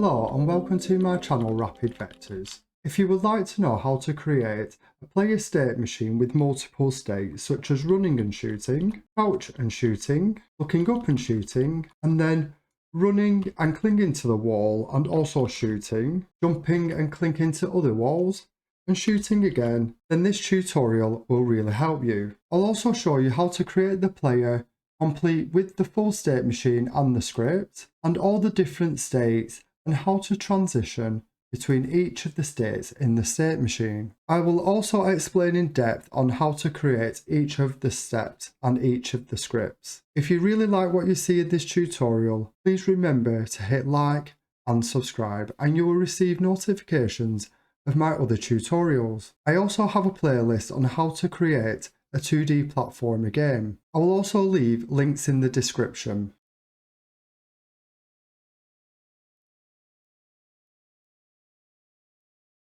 Hello and welcome to my channel Rapid Vectors. If you would like to know how to create a player state machine with multiple states such as running and shooting, crouch and shooting, looking up and shooting, and then running and clinging to the wall and also shooting, jumping and clinging to other walls, and shooting again, then this tutorial will really help you. I'll also show you how to create the player complete with the full state machine and the script, and all the different states and how to transition between each of the states in the state machine. I will also explain in depth on how to create each of the steps and each of the scripts. If you really like what you see in this tutorial, please remember to hit like and subscribe and you will receive notifications of my other tutorials. I also have a playlist on how to create a 2D platformer game. I will also leave links in the description.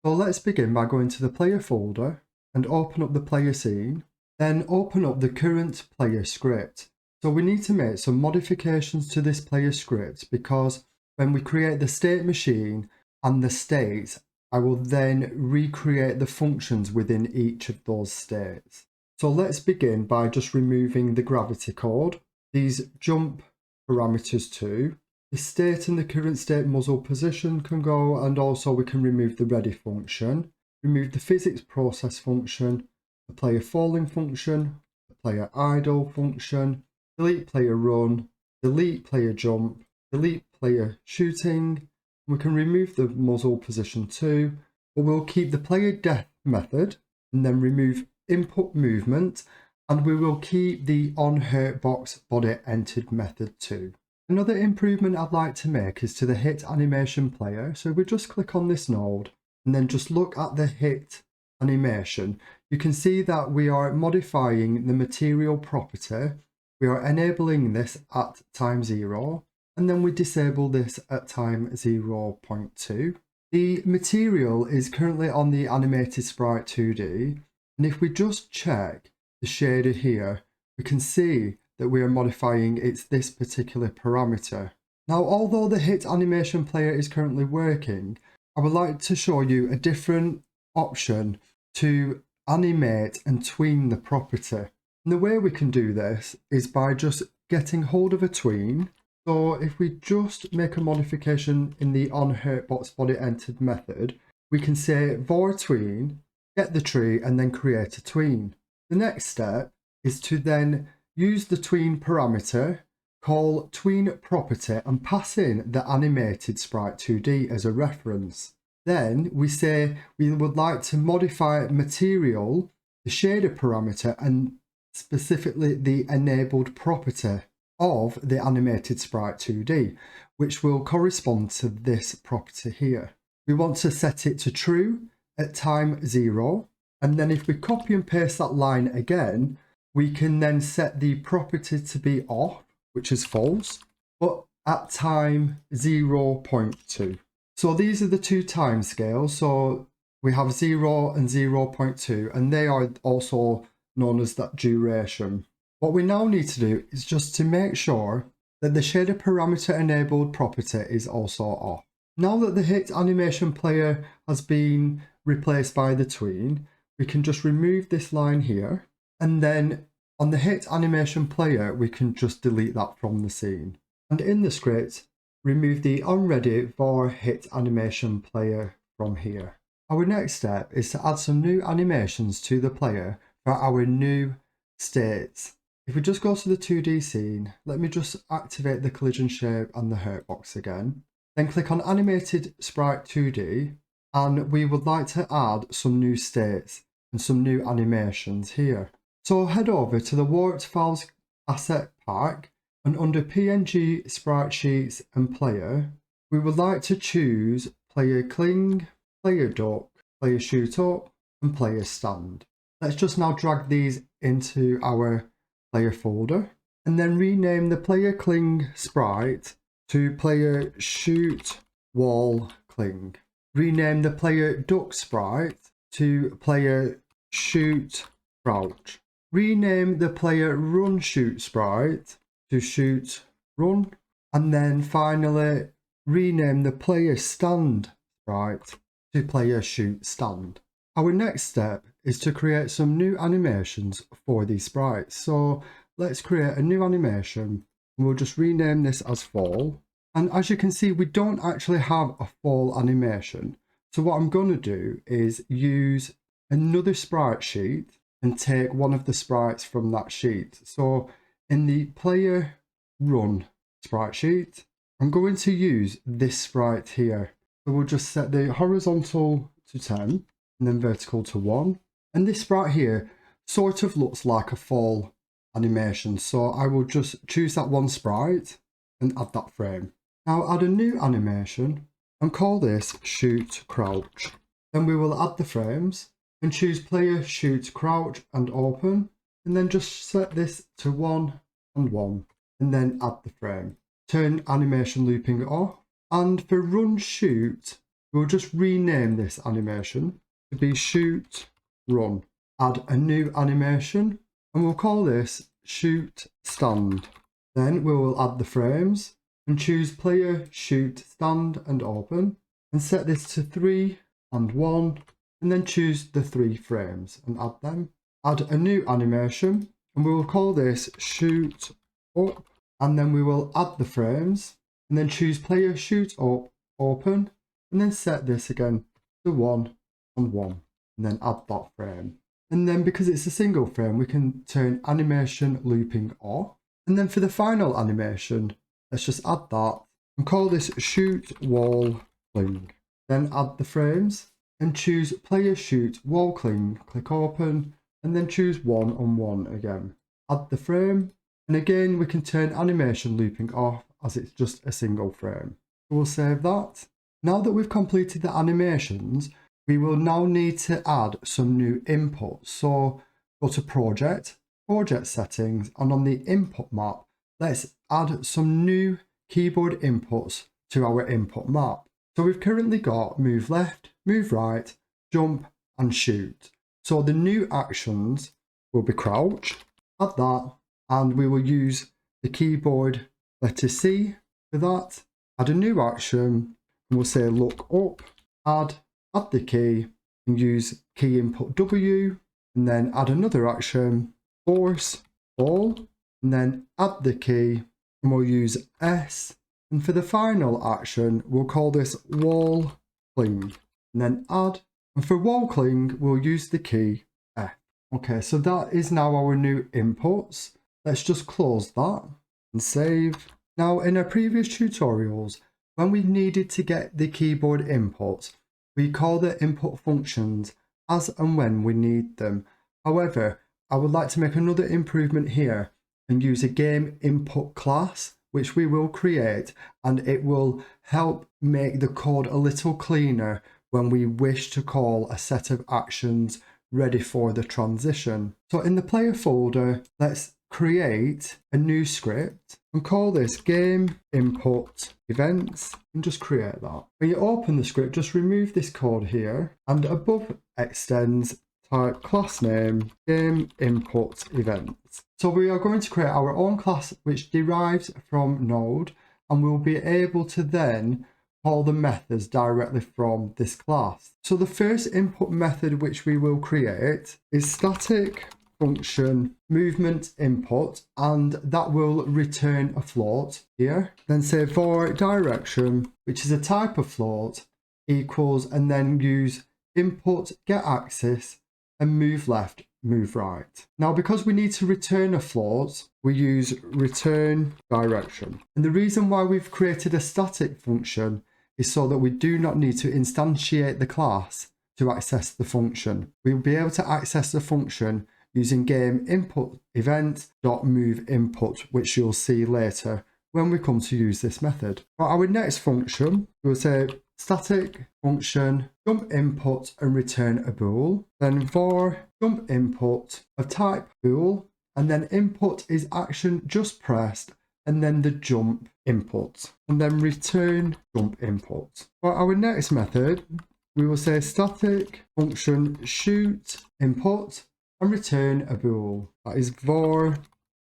So let's begin by going to the player folder and open up the player scene, then open up the current player script. So we need to make some modifications to this player script because when we create the state machine and the states, I will then recreate the functions within each of those states. So let's begin by just removing the gravity code, these jump parameters too. The state and the current state muzzle position can go, and also we can remove the ready function, remove the physics process function, the player falling function, the player idle function, delete player run, delete player jump, delete player shooting. We can remove the muzzle position too, but we'll keep the player death method and then remove input movement, and we will keep the on hurt box body entered method too. Another improvement I'd like to make is to the hit animation player. So we just click on this node and then just look at the hit animation. You can see that we are modifying the material property. We are enabling this at time 0 and then we disable this at time 0.2. The material is currently on the animated sprite 2D, and if we just check the shader here, we can see that we are modifying this particular parameter. Now, although the hit animation player is currently working, I would like to show you a different option to animate and tween the property. And the way we can do this is by just getting hold of a tween. So if we just make a modification in the on hurt box body entered method, we can say var tween, get the tree, and then create a tween. The next step is to then use the tween parameter, call tween property, and pass in the animated sprite 2D as a reference. Then we say we would like to modify material, the shader parameter, and specifically the enabled property of the animated sprite 2D, which will correspond to this property here. We want to set it to true at time 0, and then if we copy and paste that line again, we can then set the property to be off, which is false, but at time 0.2. So these are the two time scales. So we have 0 and 0.2, and they are also known as that duration. What we now need to do is just to make sure that the shader parameter enabled property is also off. Now that the hit animation player has been replaced by the tween, we can just remove this line here, and then on the hit animation player we can just delete that from the scene. And in the script, remove the onReady var hit animation player from here. Our next step is to add some new animations to the player for our new states. If we just go to the 2D scene, let me just activate the collision shape and the hurt box again. Then click on animated sprite 2D, and we would like to add some new states and some new animations here. So head over to the warped files asset pack, and under PNG sprite sheets and player, we would like to choose player cling, player duck, player shoot up, and player stand. Let's just now drag these into our player folder and then rename the player cling sprite to player shoot wall cling. Rename the player duck sprite to player shoot crouch. Rename the player run shoot sprite to shoot run. And then finally rename the player stand sprite to player shoot stand. Our next step is to create some new animations for these sprites. So let's create a new animation. We'll just rename this as fall. And as you can see, we don't actually have a fall animation. So what I'm going to do is use another sprite sheet and take one of the sprites from that sheet. So in the player run sprite sheet, I'm going to use this sprite here. So we'll just set the horizontal to 10 and then vertical to 1. And this sprite here sort of looks like a fall animation. So I will just choose that one sprite and add that frame. Now add a new animation and call this shoot crouch. Then we will add the frames and choose player shoot crouch and open, and then just set this to 1 and 1 and then add the frame. Turn animation looping off, and for run shoot we'll just rename this animation to be shoot run. Add a new animation and we'll call this shoot stand. Then we will add the frames and choose player shoot stand and open and set this to 3 and 1 and then choose the 3 frames and add them. Add a new animation and we will call this shoot up, and then we will add the frames and then choose player shoot up open and then set this again to 1 and 1 and then add that frame. And then because it's a single frame, we can turn animation looping off. And then for the final animation, let's just add that and call this shoot wall cling. Then add the frames and choose player shoot wall cling, click open and then choose 1 and 1 again. Add the frame, and again we can turn animation looping off as it's just a single frame. So we'll save that. Now that we've completed the animations, we will now need to add some new inputs. So go to project settings, and on the input map, let's add some new keyboard inputs to our input map. So we've currently got move left, move right, jump and shoot. So the new actions will be crouch, add that, and we will use the keyboard letter C for that. Add a new action and we'll say look up, add the key and use key input W, and then add another action, force fall, and then add the key and we'll use S. And for the final action, we'll call this wall cling and then add. And for wall cling, we'll use the key F. Okay, so that is now our new inputs. Let's just close that and save. Now in our previous tutorials, when we needed to get the keyboard inputs, we call the input functions as and when we need them. However, I would like to make another improvement here and use a game input class, which we will create, and it will help make the code a little cleaner when we wish to call a set of actions ready for the transition. So in the player folder, let's create a new script and call this GameInputEvents and just create that. When you open the script, just remove this code here, and above extends type class name GameInputEvents. So we are going to create our own class which derives from Node, and we'll be able to then call the methods directly from this class. So the first input method which we will create is static function movement input, and that will return a float here. Then say for direction, which is a type of float, equals, and then use input get axis and move left, move right. Now because we need to return a float, we use return direction. And the reason why we've created a static function is so that we do not need to instantiate the class to access the function. We'll be able to access the function using GameInputEvent.moveInput, which you'll see later when we come to use this method. For our next function, we'll say static function jump input and return a bool. Then for jump input of type bool, and then input is action just pressed, and then the jump input, and then return jump input. For our next method, we will say static function shoot input and return a bool. That is for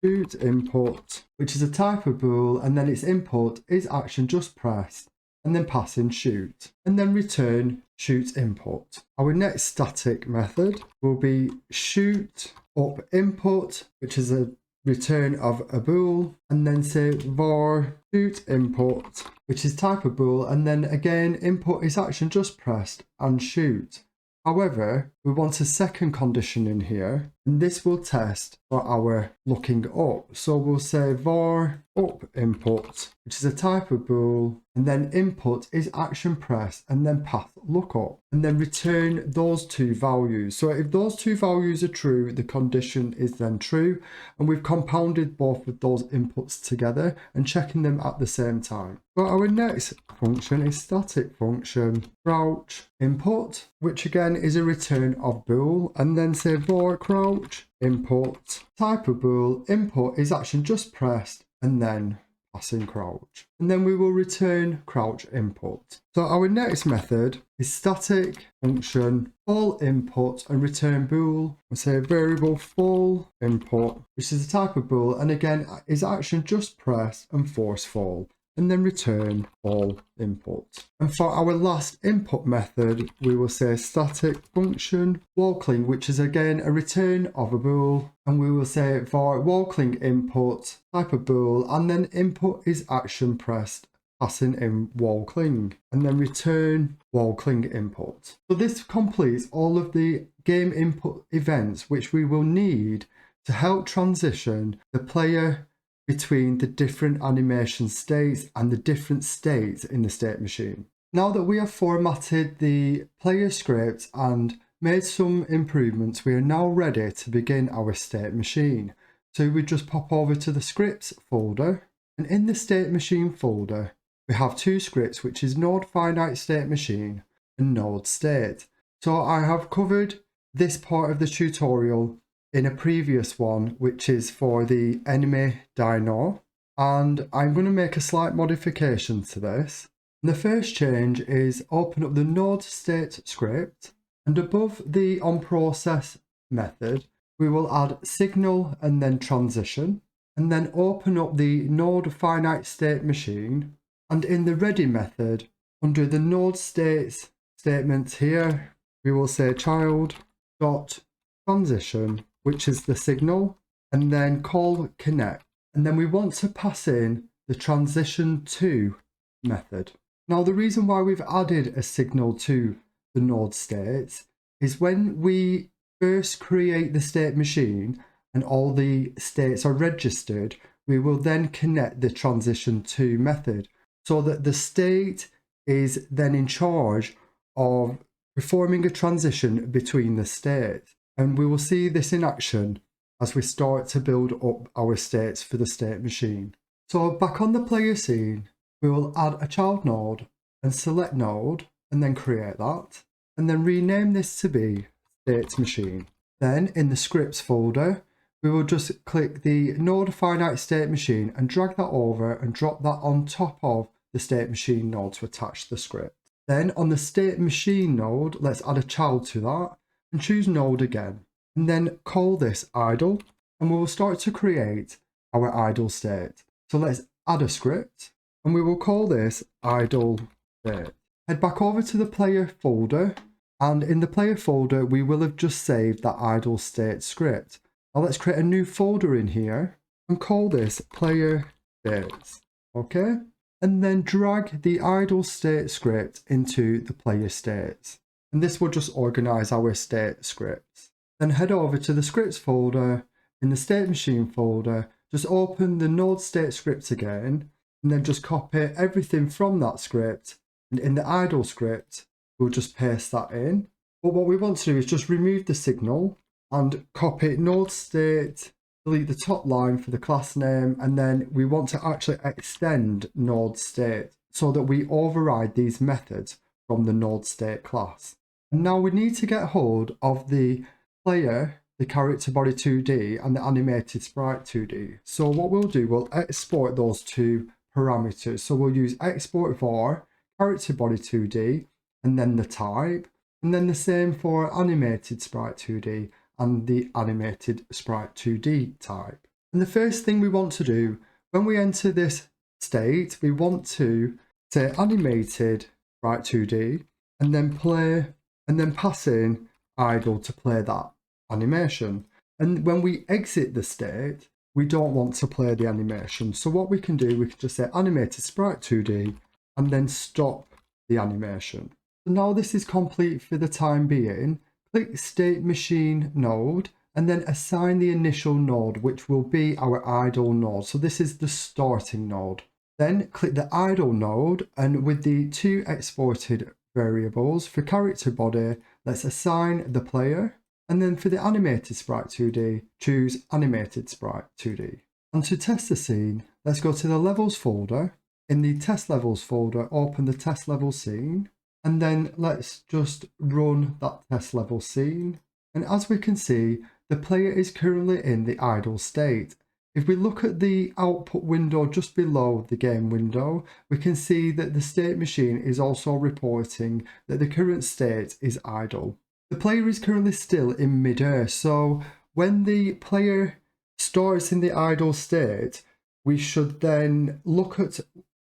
shoot input, which is a type of bool, and then its input is action just pressed, and then pass in shoot, and then return shoot input. Our next static method will be shoot up input, which is a return of a bool, and then say var shoot input, which is type of bool, and then again input is action just pressed and shoot. However, we want a second condition in here, and this will test for our looking up. So we'll say var up input, which is a type of bool, and then input is action pressed, and then path lookup, and then return those two values. So if those two values are true, the condition is then true, and we've compounded both of those inputs together and checking them at the same time. So our next function is static function crouch input, which again is a return of bool, and then say var crouch input type of bool, input is action just pressed, and then passing crouch, and then we will return crouch input. So our next method is static function full input and return bool. We'll say variable full input, which is a type of bool, and again is action just pressed and force full, and then return all input. And for our last input method, we will say static function walkling, which is again a return of a bool, and we will say for walkling input type of bool, and then input is action pressed, passing in walkling, and then return walkling input. So this completes all of the game input events which we will need to help transition the player between the different animation states and the different states in the state machine. Now that we have formatted the player script and made some improvements, we are now ready to begin our state machine. So we just pop over to the scripts folder, and in the state machine folder we have two scripts, which is node finite state machine and node state. So I have covered this part of the tutorial in a previous one, which is for the enemy dino, and I'm going to make a slight modification to this. And the first change is open up the node state script, and above the onProcess method we will add signal and then transition, and then open up the node finite state machine, and in the ready method under the node states statement here we will say child dot transition, which is the signal, and then call connect, and then we want to pass in the transition to method. Now the reason why we've added a signal to the node states is when we first create the state machine and all the states are registered, we will then connect the transition to method so that the state is then in charge of performing a transition between the states. And we will see this in action as we start to build up our states for the state machine. So back on the player scene, we will add a child node and select node, and then create that, and then rename this to be state machine. Then in the scripts folder, we will just click the node finite state machine and drag that over and drop that on top of the state machine node to attach the script. Then on the state machine node, let's add a child to that, and choose node again, and then call this idle, and we will start to create our idle state. So let's add a script, and we will call this idle state. Head back over to the player folder, and in the player folder we will have just saved that idle state script. Now let's create a new folder in here and call this player states. Okay, and then drag the idle state script into the player states. And this will just organize our state scripts. Then head over to the scripts folder. In the state machine folder, just open the node state script again, and then just copy everything from that script, and in the idle script we'll just paste that in. But what we want to do is just remove the signal and copy node state, delete the top line for the class name, and then we want to actually extend node state so that we override these methods from the node state class. And now we need to get hold of the player, the character body 2D, and the animated sprite 2D. So what we'll do, we'll export those two parameters. So we'll use export var character body 2D and then the type, and then the same for animated sprite 2D and the animated sprite 2D type. And the first thing we want to do when we enter this state, we want to say animated sprite 2D, and then play, and then pass in idle to play that animation. And when we exit the state, we don't want to play the animation. So what we can do, we can just say animated sprite 2D and then stop the animation. So now this is complete for the time being. Click state machine node and then assign the initial node, which will be our idle node. So this is the starting node. Then click the idle node, and with the two exported variables for character body, let's assign the player. And then for the animated sprite 2D, choose animated sprite 2D. And to test the scene, let's go to the levels folder. In the test levels folder, open the test level scene. And then let's just run that test level scene. And as we can see, the player is currently in the idle state. If we look at the output window just below the game window, we can see that the state machine is also reporting that the current state is idle. The player is currently still in midair, so when the player starts in the idle state, we should then look at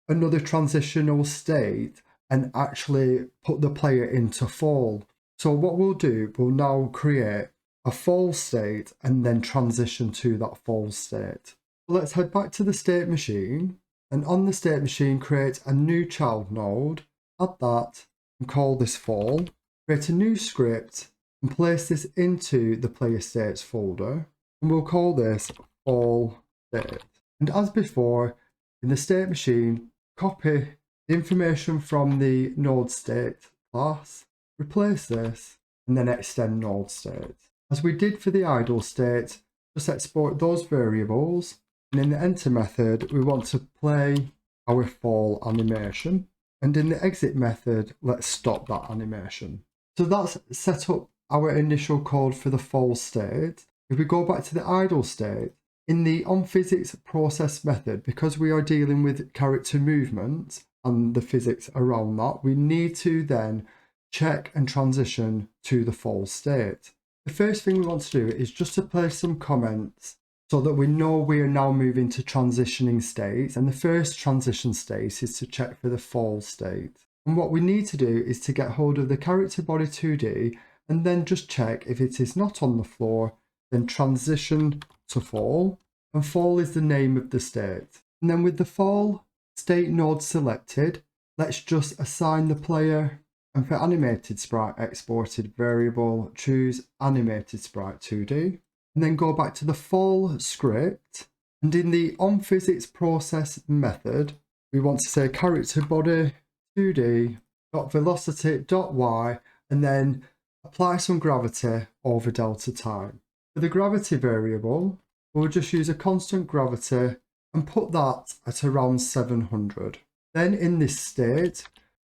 another transitional state and actually put the player into fall. So what we'll do, we'll now create a fall state and then transition to that fall state. So let's head back to the state machine, and on the state machine create a new child node, add that and call this fall. Create a new script and place this into the player states folder, and we'll call this fall state. And as before, in the state machine, copy the information from the node state class, replace this, and then extend node state. As we did for the idle state, just export those variables, and in the enter method, we want to play our fall animation, and in the exit method, let's stop that animation. So that's set up our initial code for the fall state. If we go back to the idle state, in the onPhysicsProcess method, because we are dealing with character movement and the physics around that, we need to then check and transition to the fall state. The first thing we want to do is just to place some comments so that we know we are now moving to transitioning states. And the first transition state is to check for the fall state. And what we need to do is to get hold of the character body 2D and then just check if it is not on the floor, then transition to fall. And fall is the name of the state. And then with the fall state node selected, let's just assign the player. And for animated sprite exported variable, choose animated sprite 2D. And then go back to the fall script. And in the onPhysicsProcess method, we want to say character body 2D dot velocity dot y, and then apply some gravity over delta time. For the gravity variable, we'll just use a constant gravity and put that at around 700. Then in this state,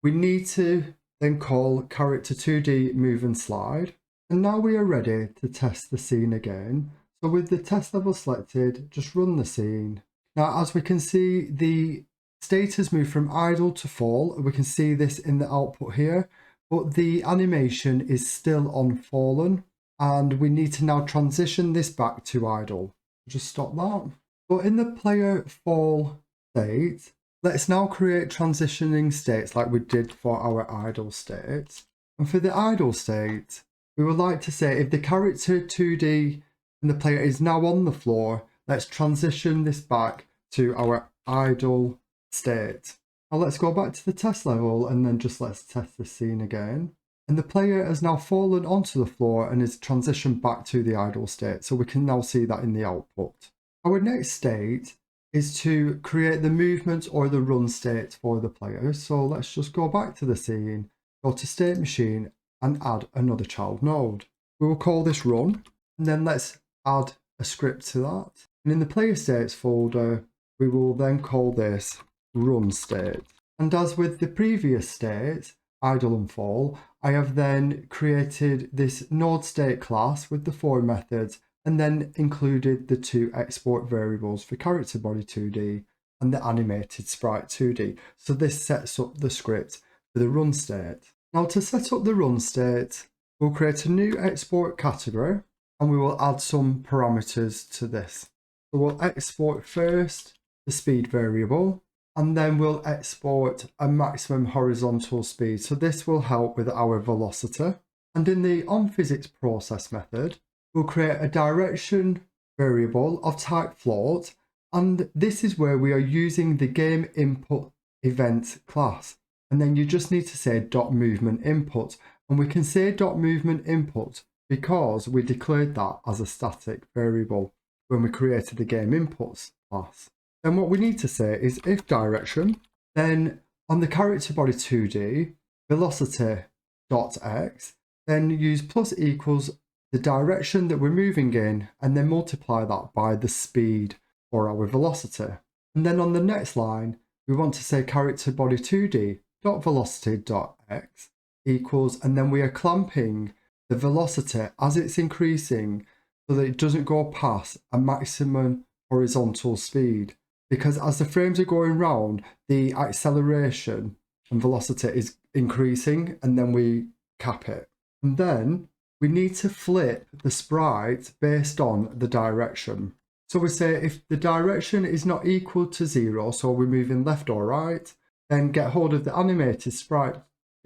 we need to then call character 2D move and slide. And now we are ready to test the scene again. So with the test level selected, just run the scene. Now, as we can see, the state has moved from idle to fall. We can see this in the output here, but the animation is still on fallen, and we need to now transition this back to idle. Just stop that. But in the player fall state, let's now create transitioning states like we did for our idle state. And for the idle state, we would like to say if the character 2D and the player is now on the floor, let's transition this back to our idle state. Now let's go back to the test level and then just let's test the scene again. And the player has now fallen onto the floor and is transitioned back to the idle state. So we can now see that in the output. Our next state is to create the movement or the run state for the player. So let's just go back to the scene, go to state machine and add another child node. We will call this run, and then let's add a script to that. And in the player states folder, we will then call this run state. And as with the previous state, idle and fall, I have then created this node state class with the for methods and then included the two export variables for character body 2D and the animated sprite 2D. So this sets up the script for the run state. Now to set up the run state, we'll create a new export category and we will add some parameters to this. So we'll export first the speed variable, and then we'll export a maximum horizontal speed. So this will help with our velocity. And in the onPhysicsProcess method, we'll create a direction variable of type float, and this is where we are using the GameInputEvents class. And then you just need to say .movementInput, and we can say .movementInput because we declared that as a static variable when we created the GameInputs class. Then what we need to say is if direction, then on the character body 2D, velocity.x, then use plus equals the direction that we're moving in, and then multiply that by the speed for our velocity. And then on the next line, we want to say character body 2D dot velocity dot x equals, and then we are clamping the velocity as it's increasing so that it doesn't go past a maximum horizontal speed, because as the frames are going round, the acceleration and velocity is increasing, and then we cap it. And then we need to flip the sprite based on the direction. So we say if the direction is not equal to 0, so we're moving left or right, then get hold of the animated sprite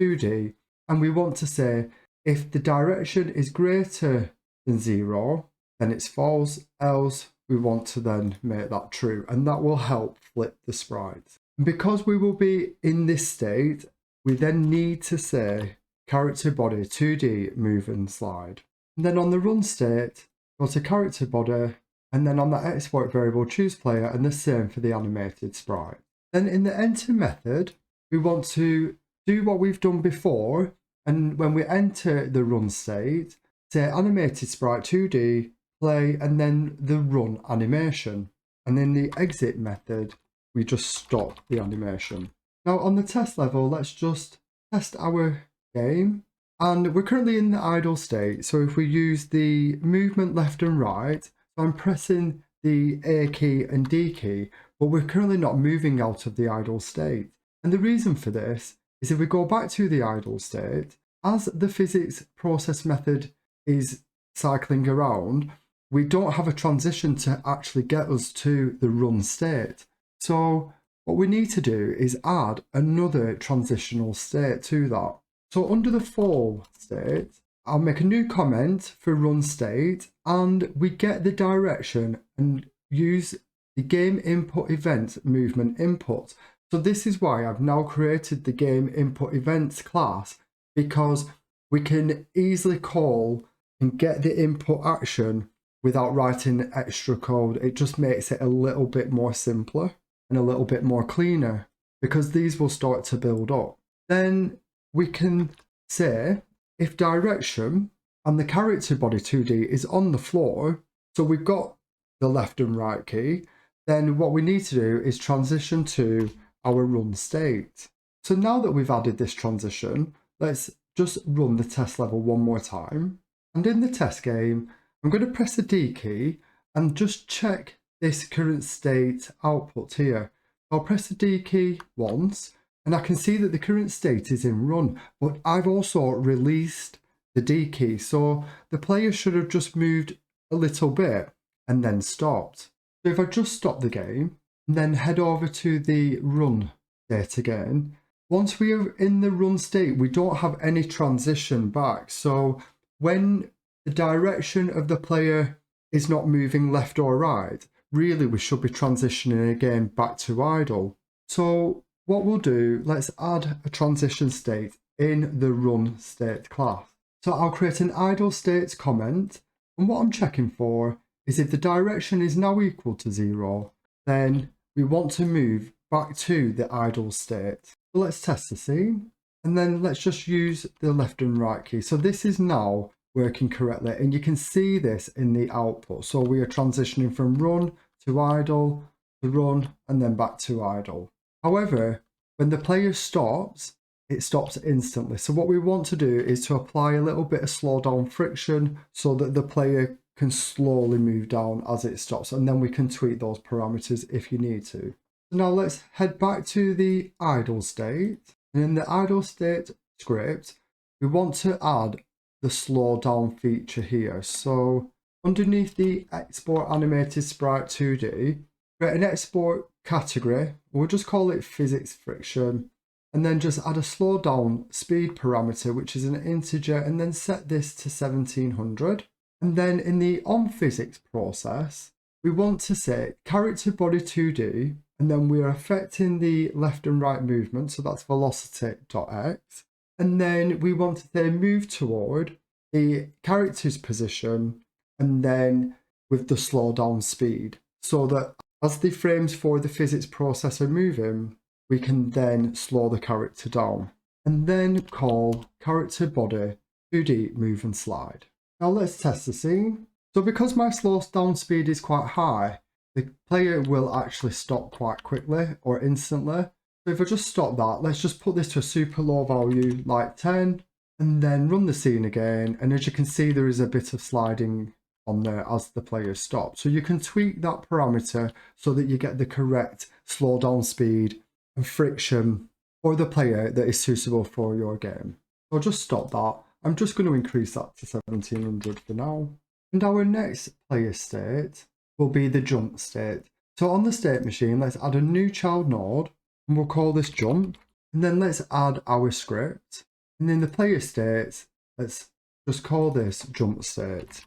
2D, and we want to say if the direction is greater than 0, then it's false, else we want to then make that true, and that will help flip the sprite. And because we will be in this state, we then need to say character body 2D move and slide. And then on the run state, go to character body, and then on that export variable choose player, and the same for the animated sprite. Then in the enter method, we want to do what we've done before, and when we enter the run state, say animated sprite 2D, play, and then the run animation. And in the exit method, we just stop the animation. Now on the test level, let's just test our game. And we're currently in the idle state. So if we use the movement left and right, so I'm pressing the A key and D key, but we're currently not moving out of the idle state. And the reason for this is if we go back to the idle state, as the physics process method is cycling around, we don't have a transition to actually get us to the run state. So what we need to do is add another transitional state to that. So under the fall state, I'll make a new comment for run state, and we get the direction and use the GameInputEvents movement input. So this is why I've now created the GameInputEvents class, because we can easily call and get the input action without writing extra code. It just makes it a little bit more simpler and a little bit more cleaner, because these will start to build up. Then we can say if direction and the character body 2D is on the floor, so we've got the left and right key, then what we need to do is transition to our run state. So now that we've added this transition, let's just run the test level one more time. And in the test game, I'm going to press the D key and just check this current state output here. I'll press the D key once, and I can see that the current state is in run, but I've also released the D key, so the player should have just moved a little bit and then stopped. So if I just stop the game and then head over to the run state again, once we are in the run state, we don't have any transition back. So when the direction of the player is not moving left or right, really we should be transitioning again back to idle. So what we'll do, let's add a transition state in the run state class. So I'll create an idle states comment, and what I'm checking for is if the direction is now equal to 0, then we want to move back to the idle state. So let's test the scene, and then let's just use the left and right key. So this is now working correctly, and you can see this in the output. So we are transitioning from run to idle to run and then back to idle. However, when the player stops, it stops instantly. So what we want to do is to apply a little bit of slow down friction so that the player can slowly move down as it stops, and then we can tweak those parameters if you need to. So now let's head back to the idle state, and in the idle state script, we want to add the slow down feature here. So underneath the export animated sprite 2D, create an export category, we'll just call it physics friction, and then just add a slow down speed parameter, which is an integer, and then set this to 1700. And then in the onPhysics process, we want to say character body 2D, and then we are affecting the left and right movement, so that's velocity.x. And then we want to say move toward the character's position, and then with the slow down speed, so that as the frames for the physics process are moving, we can then slow the character down. And then call character body 2D move and slide. Now let's test the scene. So because my slow down speed is quite high, the player will actually stop quite quickly or instantly. So if I just stop that, let's just put this to a super low value like 10, and then run the scene again. And as you can see, there is a bit of sliding on there as the player stops. So you can tweak that parameter so that you get the correct slow down speed and friction for the player that is suitable for your game. So I'll just stop that. I'm just going to increase that to 1700 for now. And our next player state will be the jump state. So on the state machine, let's add a new child node, and we'll call this jump. And then let's add our script. And in the player state, let's just call this jump state.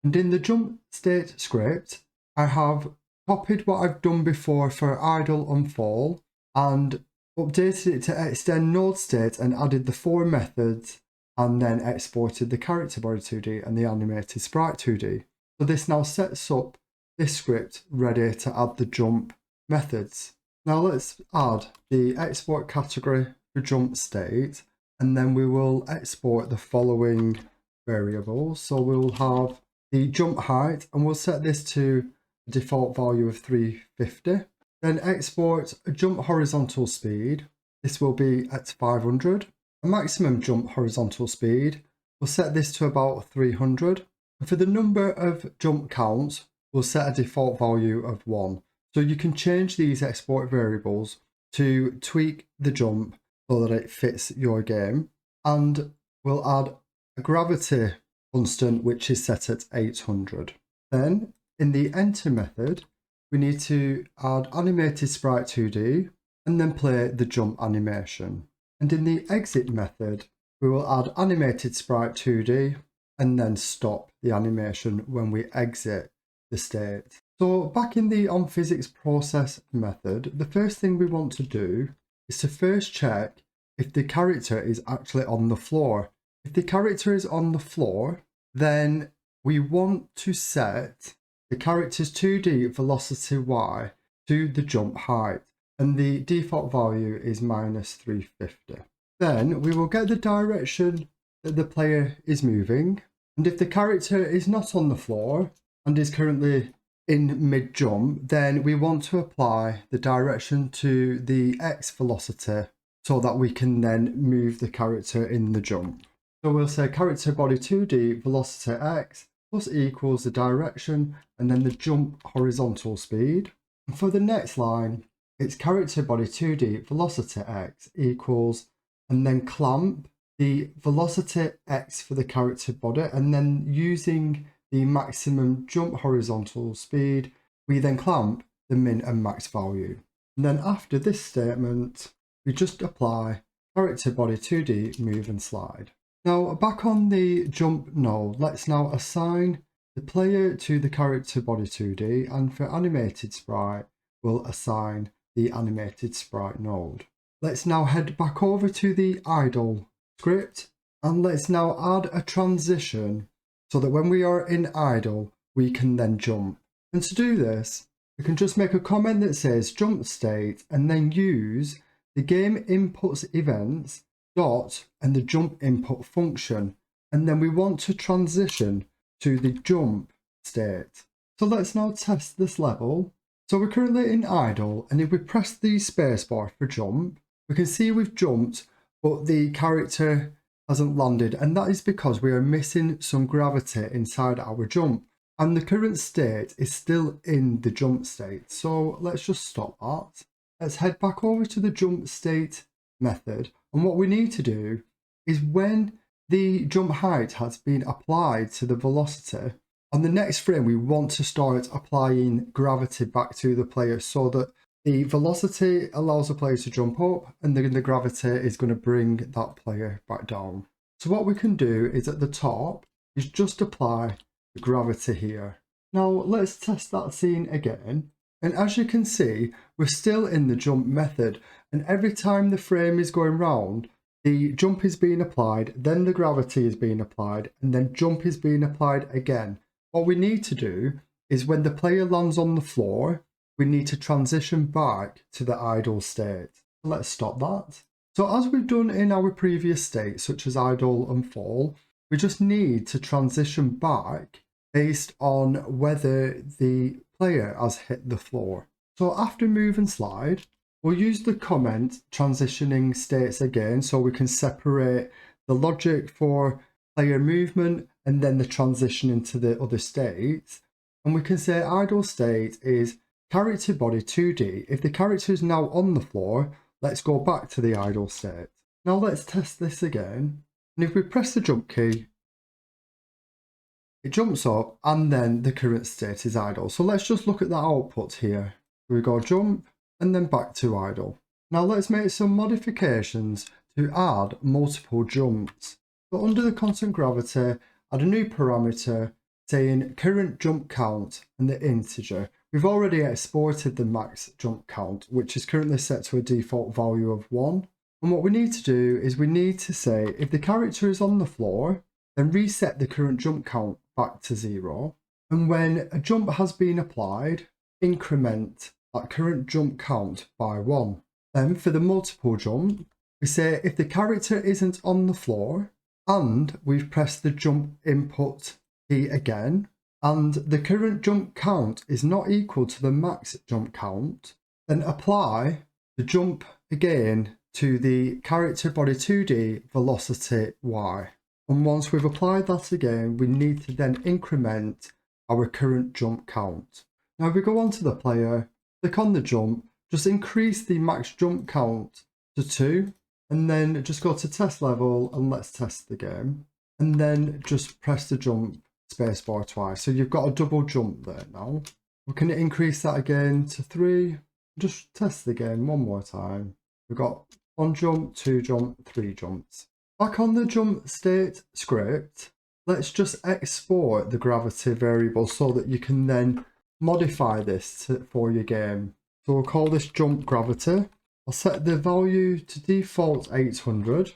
And in the jump state script, I have copied what I've done before for idle and fall, and updated it to extend node state and added the 4 methods, and then exported the character body 2D and the animated sprite 2D. So this now sets up this script ready to add the jump methods. Now let's add the export category for jump state, and then we will export the following variables. So we'll have the jump height, and we'll set this to a default value of 350. Then export a jump horizontal speed. This will be at 500. A maximum jump horizontal speed, we'll set this to about 300. And for the number of jump counts, we'll set a default value of 1. So you can change these export variables to tweak the jump so that it fits your game. And we'll add a gravity constant, which is set at 800. Then in the enter method, we need to add animated sprite 2D and then play the jump animation. And in the exit method, we will add animated sprite 2D and then stop the animation when we exit the state. So back in the onPhysics process method, the first thing we want to do is to first check if the character is actually on the floor. If the character is on the floor, then we want to set the character's 2D velocity y to the jump height, and the default value is -350. Then we will get the direction that the player is moving, and if the character is not on the floor and is currently in mid-jump, then we want to apply the direction to the x velocity so that we can then move the character in the jump. So we'll say character body 2D velocity x plus equals the direction and then the jump horizontal speed. And for the next line, it's character body 2D velocity x equals, and then clamp the velocity x for the character body, and then using the maximum jump horizontal speed, we then clamp the min and max value. And then after this statement, we just apply character body 2D move and slide. Now back on the jump node, let's now assign the player to the character body 2D, and for animated sprite, we'll assign the animated sprite node. Let's now head back over to the idle script, and let's now add a transition so that when we are in idle, we can then jump. And to do this, we can just make a comment that says jump state and then use the GameInputEvents dot and the jump input function, and then we want to transition to the jump state. So let's now test this level. So we're currently in idle, and if we press the spacebar for jump, we can see we've jumped, but the character hasn't landed, and that is because we are missing some gravity inside our jump, and the current state is still in the jump state. So let's just stop that. Let's head back over to the jump state method, and what we need to do is when the jump height has been applied to the velocity, on the next frame we want to start applying gravity back to the player so that the velocity allows the player to jump up and then the gravity is going to bring that player back down. So what we can do is at the top is just apply the gravity here. Now let's test that scene again. And as you can see, we're still in the jump method, and every time the frame is going round, the jump is being applied, then the gravity is being applied, and then jump is being applied again. What we need to do is when the player lands on the floor, we need to transition back to the idle state. Let's stop that. So as we've done in our previous states, such as idle and fall, we just need to transition back based on whether the player has hit the floor. So after move and slide, we'll use the comment transitioning states again so we can separate the logic for player movement and then the transition into the other states. And we can say idle state is character body 2D. If the character is now on the floor, let's go back to the idle state. Now let's test this again. And if we press the jump key, it jumps up and then the current state is idle. So let's just look at that output here. We go jump and then back to idle. Now let's make some modifications to add multiple jumps. So under the constant gravity, add a new parameter saying current jump count and the integer. We've already exported the max jump count, which is currently set to a default value of 1. And what we need to do is we need to say if the character is on the floor, then reset the current jump count back to 0. And when a jump has been applied, increment that current jump count by 1. Then for the multiple jump, we say if the character isn't on the floor and we've pressed the jump input key again, and the current jump count is not equal to the max jump count, then apply the jump again to the character body 2D velocity y. And once we've applied that again, we need to then increment our current jump count. Now if we go onto the player, click on the jump, just increase the max jump count to 2, and then just go to test level and let's test the game. And then just press the jump spacebar twice. So you've got a double jump there now. We can increase that again to 3. Just test the game one more time. We've got 1 jump, 2 jump, 3 jumps. Back on the jump state script, let's just export the gravity variable so that you can then modify this for your game. So we'll call this jump gravity. I'll set the value to default 800.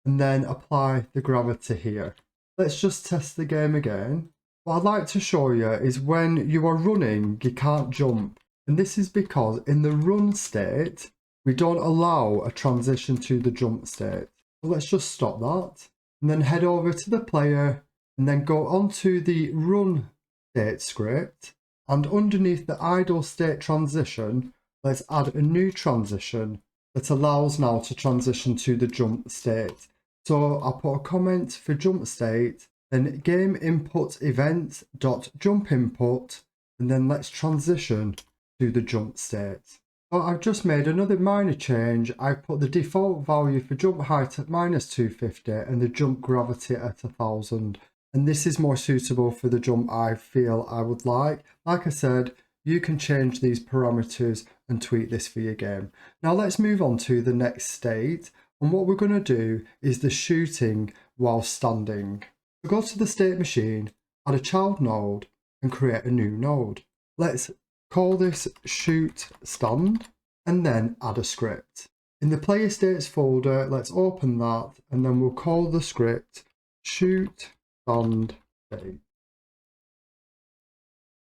And then apply the gravity here. Let's just test the game again. What I'd like to show you is when you are running, you can't jump. And this is because in the run state, we don't allow a transition to the jump state. So let's just stop that. And then head over to the player and then go onto the run state script. And underneath the idle state transition, let's add a new transition that allows now to transition to the jump state. So I'll put a comment for jump state, then GameInputEvents.jumpInput, and then let's transition to the jump state. So I've just made another minor change. I've put the default value for jump height at -250 and the jump gravity at 1000. And this is more suitable for the jump I feel I would like. Like I said, you can change these parameters and tweak this for your game. Now let's move on to the next state. And what we're going to do is the shooting while standing. So go to the state machine, add a child node and create a new node. Let's call this shoot stand and then add a script. In the player states folder, let's open that and then we'll call the script shoot stand state.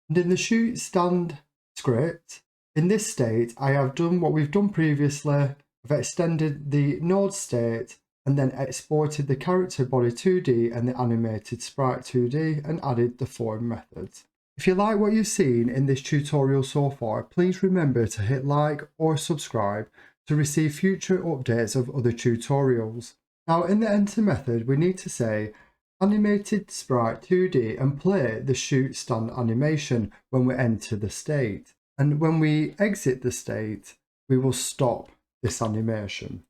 And in the shoot stand script, in this state, I have done what we've done previously. I've extended the node state and then exported the character body 2D and the animated sprite 2D and added the form methods. If you like what you've seen in this tutorial so far, please remember to hit like or subscribe to receive future updates of other tutorials. Now in the enter method, we need to say animated sprite 2D and play the shoot stand animation when we enter the state. And when we exit the state, we will stop this animation.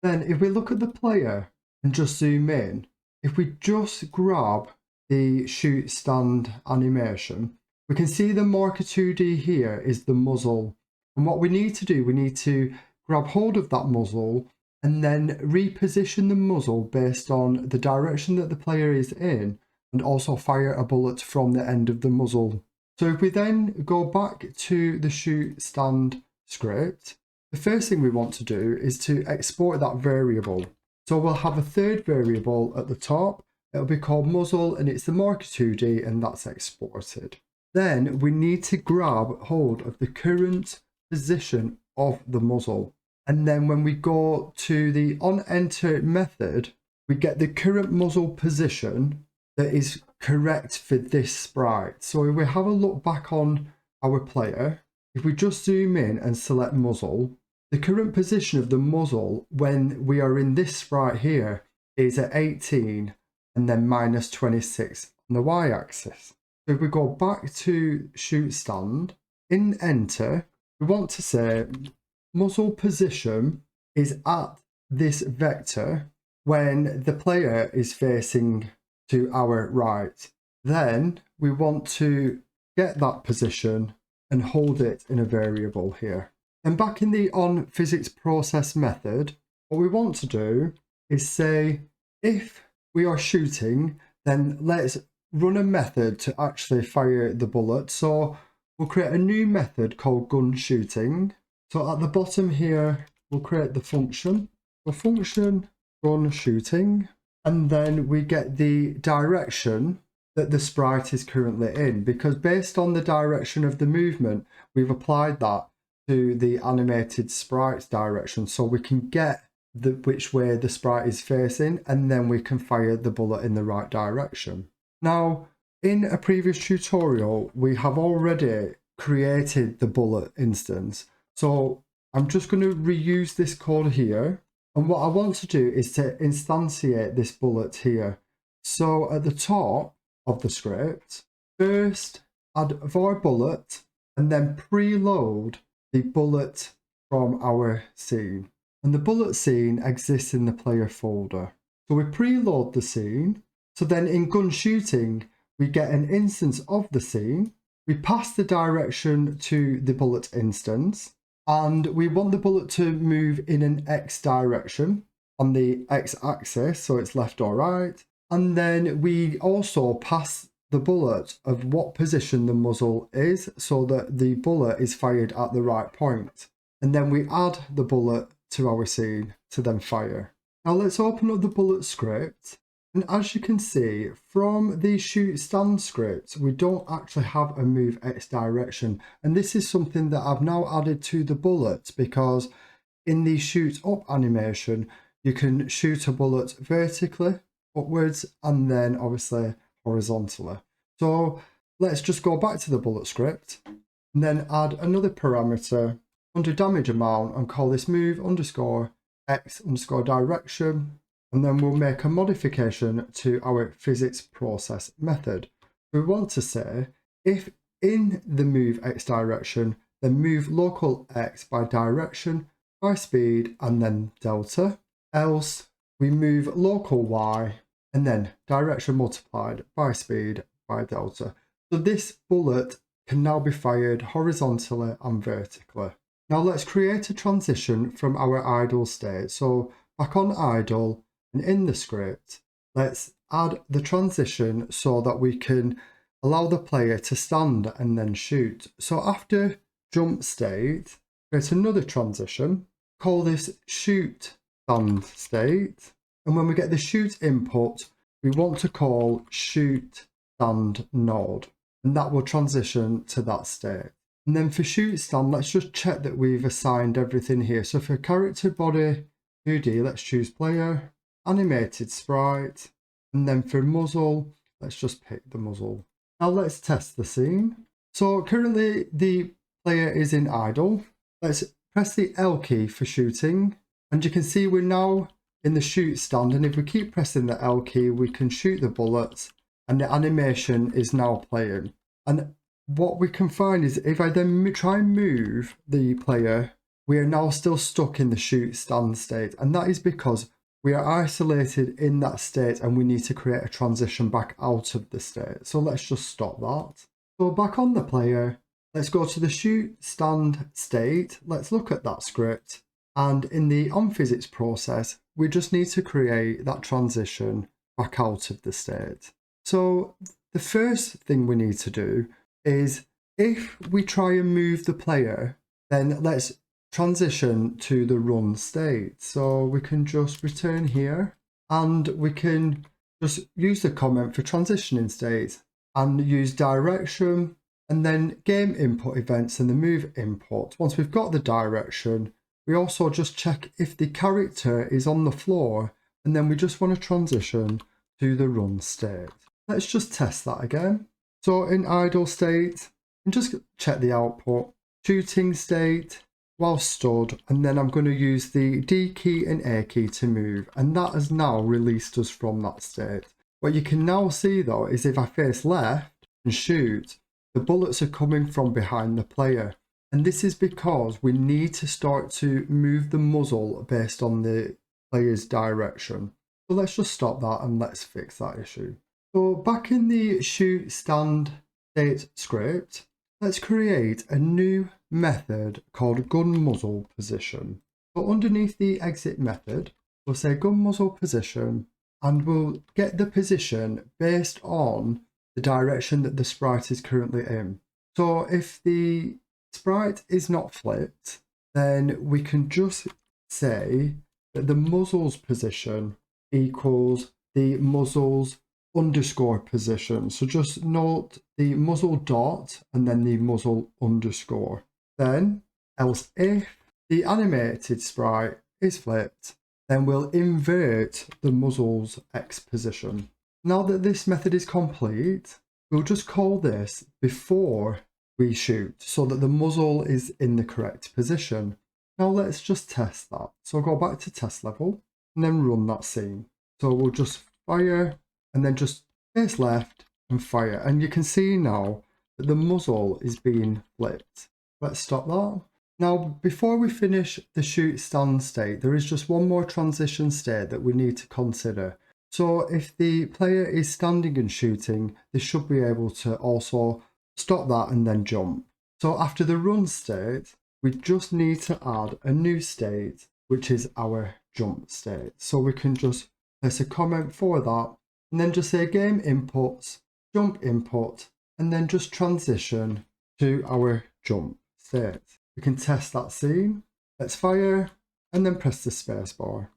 Then if we look at the player and just zoom in, if we just grab the shoot stand animation, we can see the marker 2D here is the muzzle. And what we need to do, we need to grab hold of that muzzle and then reposition the muzzle based on the direction that the player is in, and also fire a bullet from the end of the muzzle. So if we then go back to the shoot stand script, the first thing we want to do is to export that variable. So we'll have a third variable at the top. It'll be called muzzle and it's the marker 2D, and that's exported. Then we need to grab hold of the current position of the muzzle. And then when we go to the onEnter method, we get the current muzzle position that is correct for this sprite. So if we have a look back on our player, if we just zoom in and select muzzle, the current position of the muzzle when we are in this sprite here is at 18 and then minus 26 on the y-axis. So if we go back to shoot stand, in enter, we want to say muzzle position is at this vector when the player is facing to our right. Then we want to get that position and hold it in a variable here. And back in the onPhysicsProcess method, what we want to do is say, if we are shooting, then let's run a method to actually fire the bullet. So we'll create a new method called gun shooting. So at the bottom here, we'll create the function. The function gun shooting, and then we get the direction that the sprite is currently in, because based on the direction of the movement, we've applied that to the animated sprite's direction, so we can get which way the sprite is facing, and then we can fire the bullet in the right direction. Now, in a previous tutorial, we have already created the bullet instance. So I'm just going to reuse this code here. And what I want to do is to instantiate this bullet here. So at the top of the script, first add var bullet and then preload the bullet from our scene. And the bullet scene exists in the player folder. So we preload the scene. So then in gun shooting, we get an instance of the scene. We pass the direction to the bullet instance. And we want the bullet to move in an X direction on the X axis, so it's left or right. And then we also pass the bullet of what position the muzzle is, so that the bullet is fired at the right point. And then we add the bullet to our scene to then fire. Now let's open up the bullet script. And as you can see, from the shoot stand script, we don't actually have a move X direction. And this is something that I've now added to the bullet, because in the shoot up animation, you can shoot a bullet vertically, upwards, and then obviously horizontally. So let's just go back to the bullet script and then add another parameter under damage amount and call this move underscore X underscore direction. And then we'll make a modification to our physics process method. We want to say, if in the move X direction, then move local X by direction, by speed, and then delta. Else we move local Y and then direction multiplied by speed by delta. So this bullet can now be fired horizontally and vertically. Now let's create a transition from our idle state. So back on idle, and in the script, let's add the transition so that we can allow the player to stand and then shoot. So after jump state, create another transition, call this shoot stand state. And when we get the shoot input, we want to call shoot stand node, and that will transition to that state. And then for shoot stand, let's just check that we've assigned everything here. So for character body 2D, let's choose player, animated sprite, and then for muzzle, let's just pick the muzzle. Now let's test the scene. So currently the player is in idle. Let's press the L key for shooting, and you can see we're now in the shoot stand, and if we keep pressing the L key, we can shoot the bullets, and the animation is now playing. And what we can find is if I then try and move the player we are now still stuck in the shoot stand state, and that is because we are isolated in that state and we need to create a transition back out of the state. So let's just stop that. So back on the player, let's go to the shoot stand state. Let's look at that script. And in the onPhysics process, we just need to create that transition back out of the state. So the first thing we need to do is, if we try and move the player, then let's transition to the run state. So we can just return here and we can just use the comment for transitioning state and use direction and then GameInputEvents and the move input. Once we've got the direction, we also just check if the character is on the floor, and then we just want to transition to the run state. Let's just test that again. So in idle state, and just check the output, shooting state, while stood, and then I'm going to use the D key and A key to move, and that has now released us from that state. What you can now see though is if I face left and shoot, the bullets are coming from behind the player. And this is because we need to start to move the muzzle based on the player's direction. So let's just stop that and let's fix that issue. So back in the shoot stand state script, let's create a new method called gun muzzle position. So underneath the exit method, we'll say gun muzzle position, and we'll get the position based on the direction that the sprite is currently in. So if the sprite is not flipped, then we can just say that the muzzle's position equals the muzzle's underscore position. So just note the muzzle dot and then the muzzle underscore. Then, else if the animated sprite is flipped, then we'll invert the muzzle's X position. Now that this method is complete, we'll just call this before we shoot so that the muzzle is in the correct position. Now let's just test that. So go back to test level and then run that scene. So we'll just fire and then just face left and fire. And you can see now that the muzzle is being flipped. Let's stop that. Now, before we finish the shoot stand state, there is just one more transition state that we need to consider. So if the player is standing and shooting, they should be able to also stop that and then jump. So after the run state, we just need to add a new state, which is our jump state. So we can just place a comment for that and then just say game inputs, jump input, and then just transition to our jump state. We can test that scene. Let's fire and then press the space bar.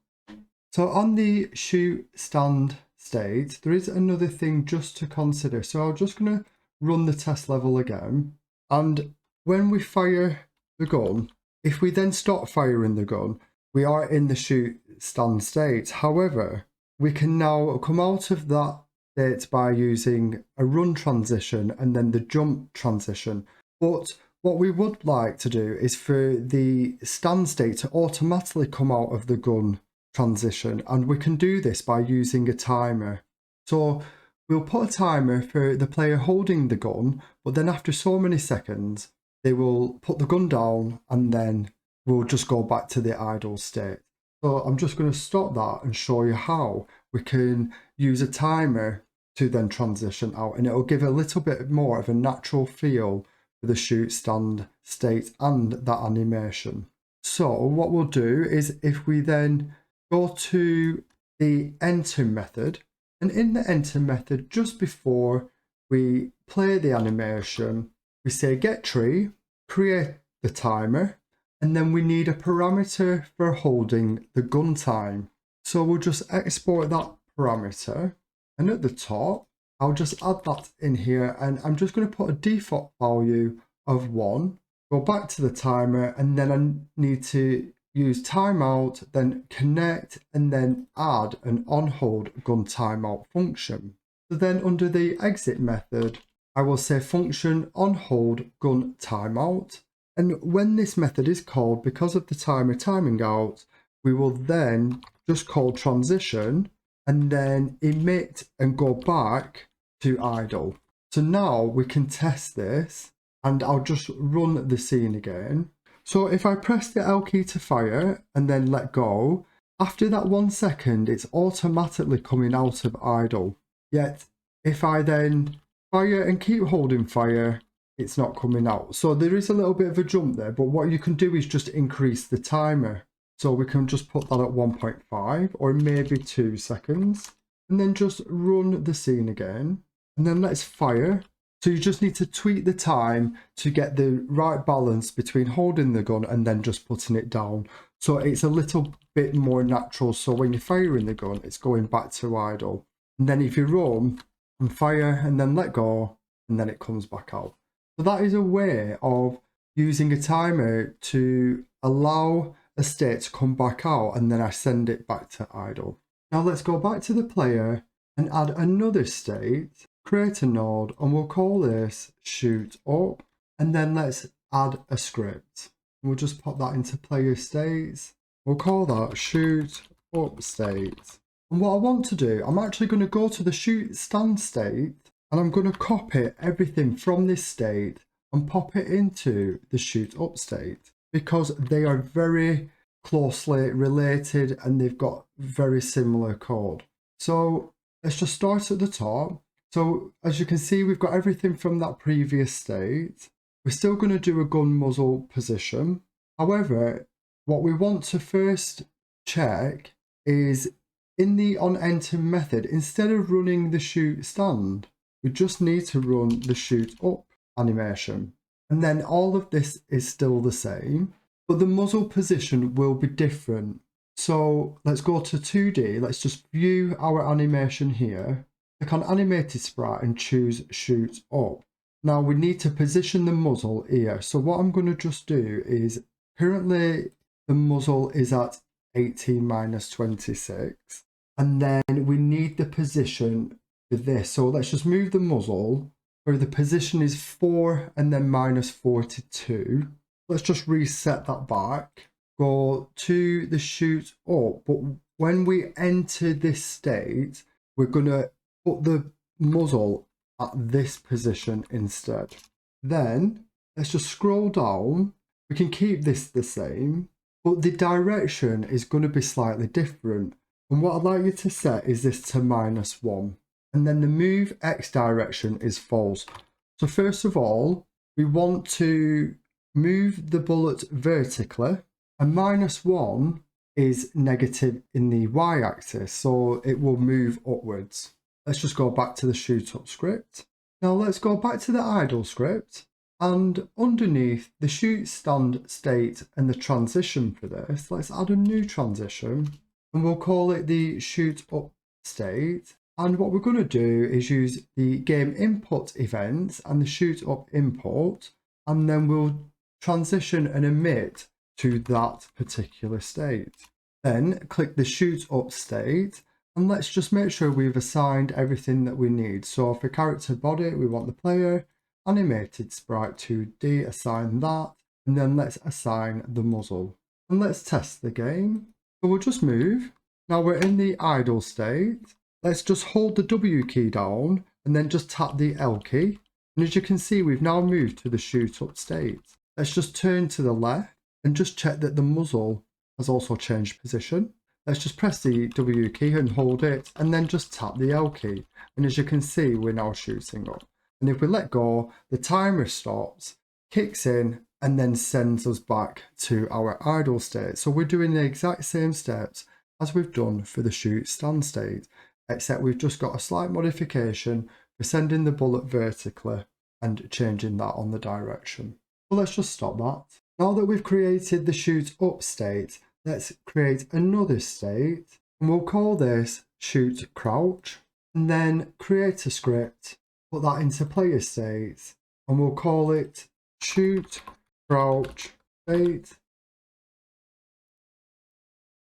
So on the shoot stand state, there is another thing just to consider. So I'm just going to run the test level again. And when we fire the gun, if we then stop firing the gun, we are in the shoot stand state. However, we can now come out of that state by using a run transition and then the jump transition. But what we would like to do is for the stand state to automatically come out of the gun transition, and we can do this by using a timer. So we'll put a timer for the player holding the gun, but then after so many seconds, they will put the gun down and then we'll just go back to the idle state. So I'm just going to stop that and show you how we can use a timer to then transition out, and it'll give a little bit more of a natural feel for the shoot stand state and that animation. So what we'll do is if we then go to the enter method, and in the enter method, just before we play the animation, we say get tree, create the timer, and then we need a parameter for holding the gun time. So we'll just export that parameter, and at the top, I'll just add that in here, and I'm just going to put a default value of 1, go back to the timer, and then I need to use timeout, then connect, and then add an on-hold gun timeout function. So then under the exit method, I will say function on-hold gun timeout. And when this method is called, because of the timer timing out, we will then just call transition and then emit and go back to idle. So now we can test this, and I'll just run the scene again. So if I press the L key to fire and then let go, after that 1 second, it's automatically coming out of idle. Yet if I then fire and keep holding fire, it's not coming out. So there is a little bit of a jump there, but what you can do is just increase the timer. So we can just put that at 1.5 or maybe 2 seconds, and then just run the scene again. And then let's fire. So you just need to tweak the time to get the right balance between holding the gun and then just putting it down. So it's a little bit more natural. So when you're firing the gun, it's going back to idle. And then if you run and fire and then let go, and then it comes back out. So that is a way of using a timer to allow a state to come back out, and then I send it back to idle. Now let's go back to the player and add another state, create a node, and we'll call this shoot up, and then let's add a script. We'll just pop that into player states. We'll call that shoot up state. And what I want to do, I'm actually going to go to the shoot stand state, and I'm going to copy everything from this state and pop it into the shoot up state, because they are very closely related and they've got very similar code. So let's just start at the top. So as you can see, we've got everything from that previous state. We're still going to do a gun muzzle position. However, what we want to first check is in the onEnter method, instead of running the shoot stand, we just need to run the shoot up animation. And then all of this is still the same, but the muzzle position will be different. So let's go to 2D. Let's just view our animation here. Click on animated sprite and choose shoot up. Now we need to position the muzzle here. So what I'm going to just do is, currently the muzzle is at 18 minus 26. And then we need the position for this. So let's just move the muzzle where the position is 4 and then minus 42. Let's just reset that back. Go to the shoot up. But when we enter this state, we're going to put the muzzle at this position instead. Then let's just scroll down. We can keep this the same, but the direction is going to be slightly different. And what I'd like you to set is this to -1. And then the move X direction is false. So first of all, we want to move the bullet vertically, and -1 is negative in the Y axis, so it will move upwards. Let's just go back to the shoot up script. Now let's go back to the idle script, and underneath the shoot stand state and the transition for this, let's add a new transition, and we'll call it the shoot up state. And what we're going to do is use the GameInputEvents and the shoot up input, and then we'll transition and emit to that particular state. Then click the shoot up state, and let's just make sure we've assigned everything that we need. So for character body, we want the player, animated sprite 2D, assign that, and then let's assign the muzzle. And let's test the game. So we'll just move. Now we're in the idle state. Let's just hold the W key down and then just tap the L key. And as you can see, we've now moved to the shoot up state. Let's just turn to the left and just check that the muzzle has also changed position. Let's just press the W key and hold it, and then just tap the L key. And as you can see, we're now shooting up. And if we let go, the timer stops, kicks in, and then sends us back to our idle state. So we're doing the exact same steps as we've done for the shoot stand state, except we've just got a slight modification for sending the bullet vertically and changing that on the direction. So let's just stop that. Now that we've created the shoot up state, let's create another state, and we'll call this shoot crouch, and then create a script, put that into player state, and we'll call it shoot crouch state.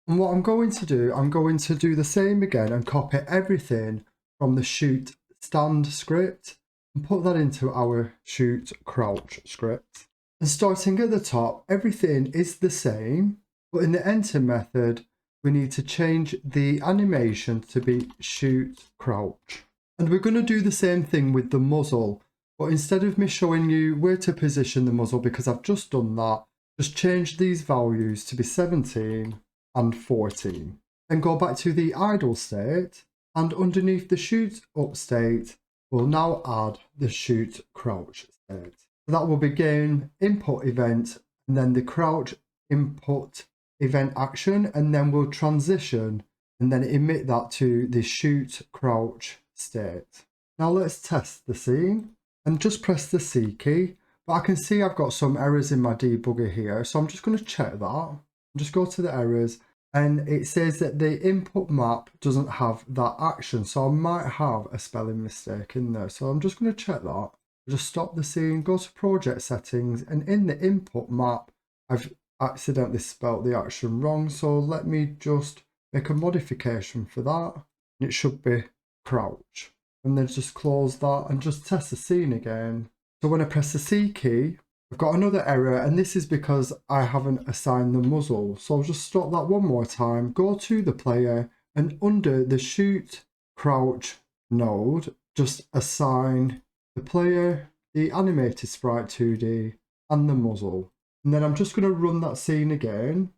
And what I'm going to do the same again and copy everything from the shoot stand script and put that into our shoot crouch script. And starting at the top, everything is the same, but in the enter method, we need to change the animation to be shoot crouch. And we're going to do the same thing with the muzzle, but instead of me showing you where to position the muzzle, because I've just done that, just change these values to be 17 and 14. Then go back to the idle state, and underneath the shoot up state, we'll now add the shoot crouch state. So that will be game input event, and then the crouch input event action, and then we'll transition and then emit that to the shoot crouch state. Now let's test the scene and just press the C key. But I can see I've got some errors in my debugger here, so I'm just going to check that. Just go to the errors, and it says that the input map doesn't have that action, so I might have a spelling mistake in there. So I'm just going to check that. Just stop the scene, go to project settings, and in the input map, I've accidentally spelt the action wrong. So let me just make a modification for that. And it should be crouch. And then just close that and just test the scene again. So when I press the C key, I've got another error, and this is because I haven't assigned the muzzle. So I'll just stop that one more time, go to the player, and under the shoot crouch node, just assign the player, the animated sprite 2D, and the muzzle. And then I'm just going to run that scene again.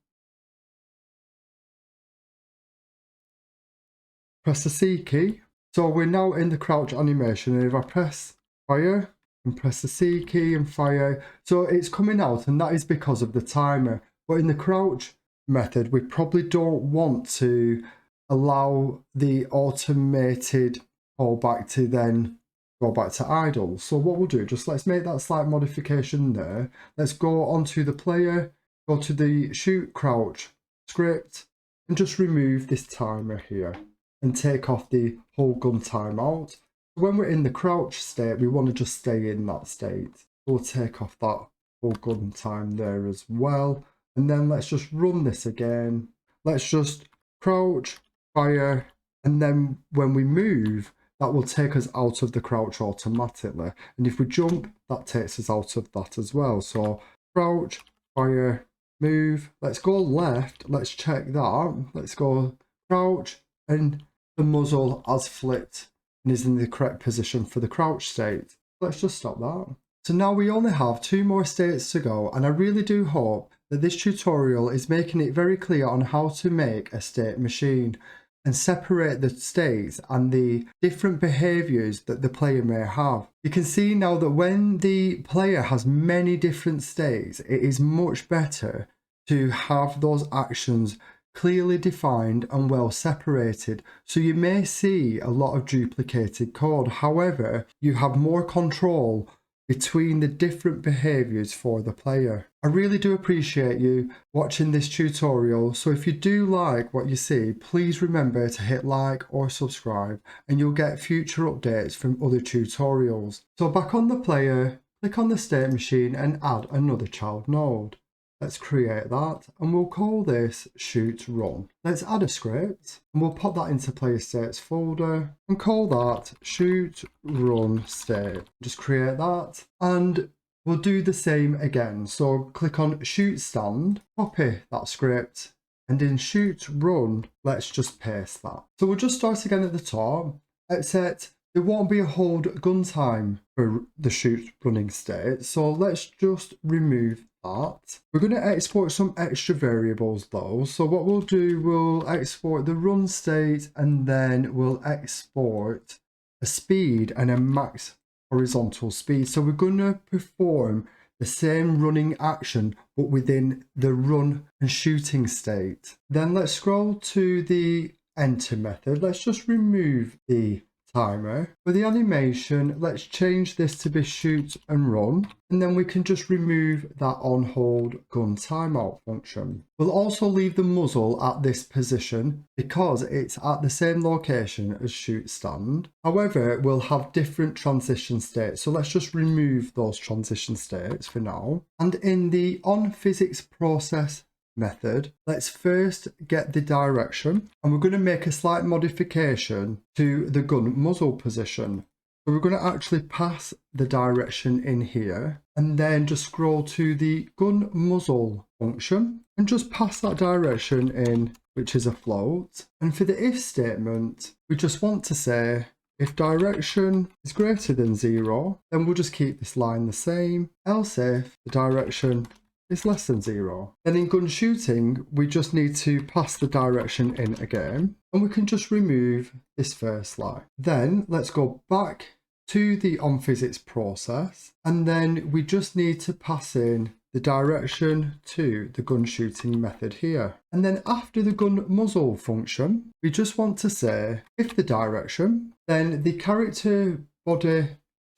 Press the C key. So we're now in the crouch animation, and if I press fire and press the C key and fire, so it's coming out, and that is because of the timer. But in the crouch method, we probably don't want to allow the automated callback to then go back to idle. So what we'll do, just let's make that slight modification there. Let's go onto the player, go to the shoot crouch script, and just remove this timer here and take off the hold gun timeout. When we're in the crouch state, we want to just stay in that state. We'll take off that hold gun time there as well. And then let's just run this again. Let's just crouch, fire, and then when we move, that will take us out of the crouch automatically. And if we jump, that takes us out of that as well. So crouch, fire, move. Let's go left. Let's check that. Let's go crouch, and the muzzle has flipped and is in the correct position for the crouch state. Let's just stop that. So now we only have 2 more states to go, and I really do hope that this tutorial is making it very clear on how to make a state machine and separate the states and the different behaviors that the player may have. You can see now that when the player has many different states, it is much better to have those actions clearly defined and well separated. So you may see a lot of duplicated code. However, you have more control between the different behaviors for the player. I really do appreciate you watching this tutorial. So if you do like what you see, please remember to hit like or subscribe, and you'll get future updates from other tutorials. So back on the player, click on the state machine and add another child node. Let's create that, and we'll call this shoot run. Let's add a script, and we'll pop that into player states folder and call that shoot run state. Just create that, and we'll do the same again. So click on shoot stand, copy that script, and in shoot run, let's just paste that. So we'll just start again at the top, except there won't be a hold gun time for the shoot running state. So let's just remove that. We're going to export some extra variables though. So what we'll do, we'll export the run state, and then we'll export a speed and a max horizontal speed. So we're going to perform the same running action but within the run and shooting state. Then let's scroll to the enter method. Let's just remove the timer. For the animation, let's change this to be shoot and run, and then we can just remove that on hold gun timeout function. We'll also leave the muzzle at this position because it's at the same location as shoot stand. However, we'll have different transition states, so let's just remove those transition states for now. And in the on physics process method, let's first get the direction, and we're going to make a slight modification to the gun muzzle position. So we're going to actually pass the direction in here, and then just scroll to the gun muzzle function and just pass that direction in, which is a float. And for the if statement, we just want to say if direction is greater than 0, then we'll just keep this line the same, else if the direction is less than 0. Then in gun shooting, we just need to pass the direction in again, and we can just remove this first line. Then let's go back to the onPhysics process, and then we just need to pass in the direction to the gun shooting method here. And then after the gun muzzle function, we just want to say if the direction, then the character body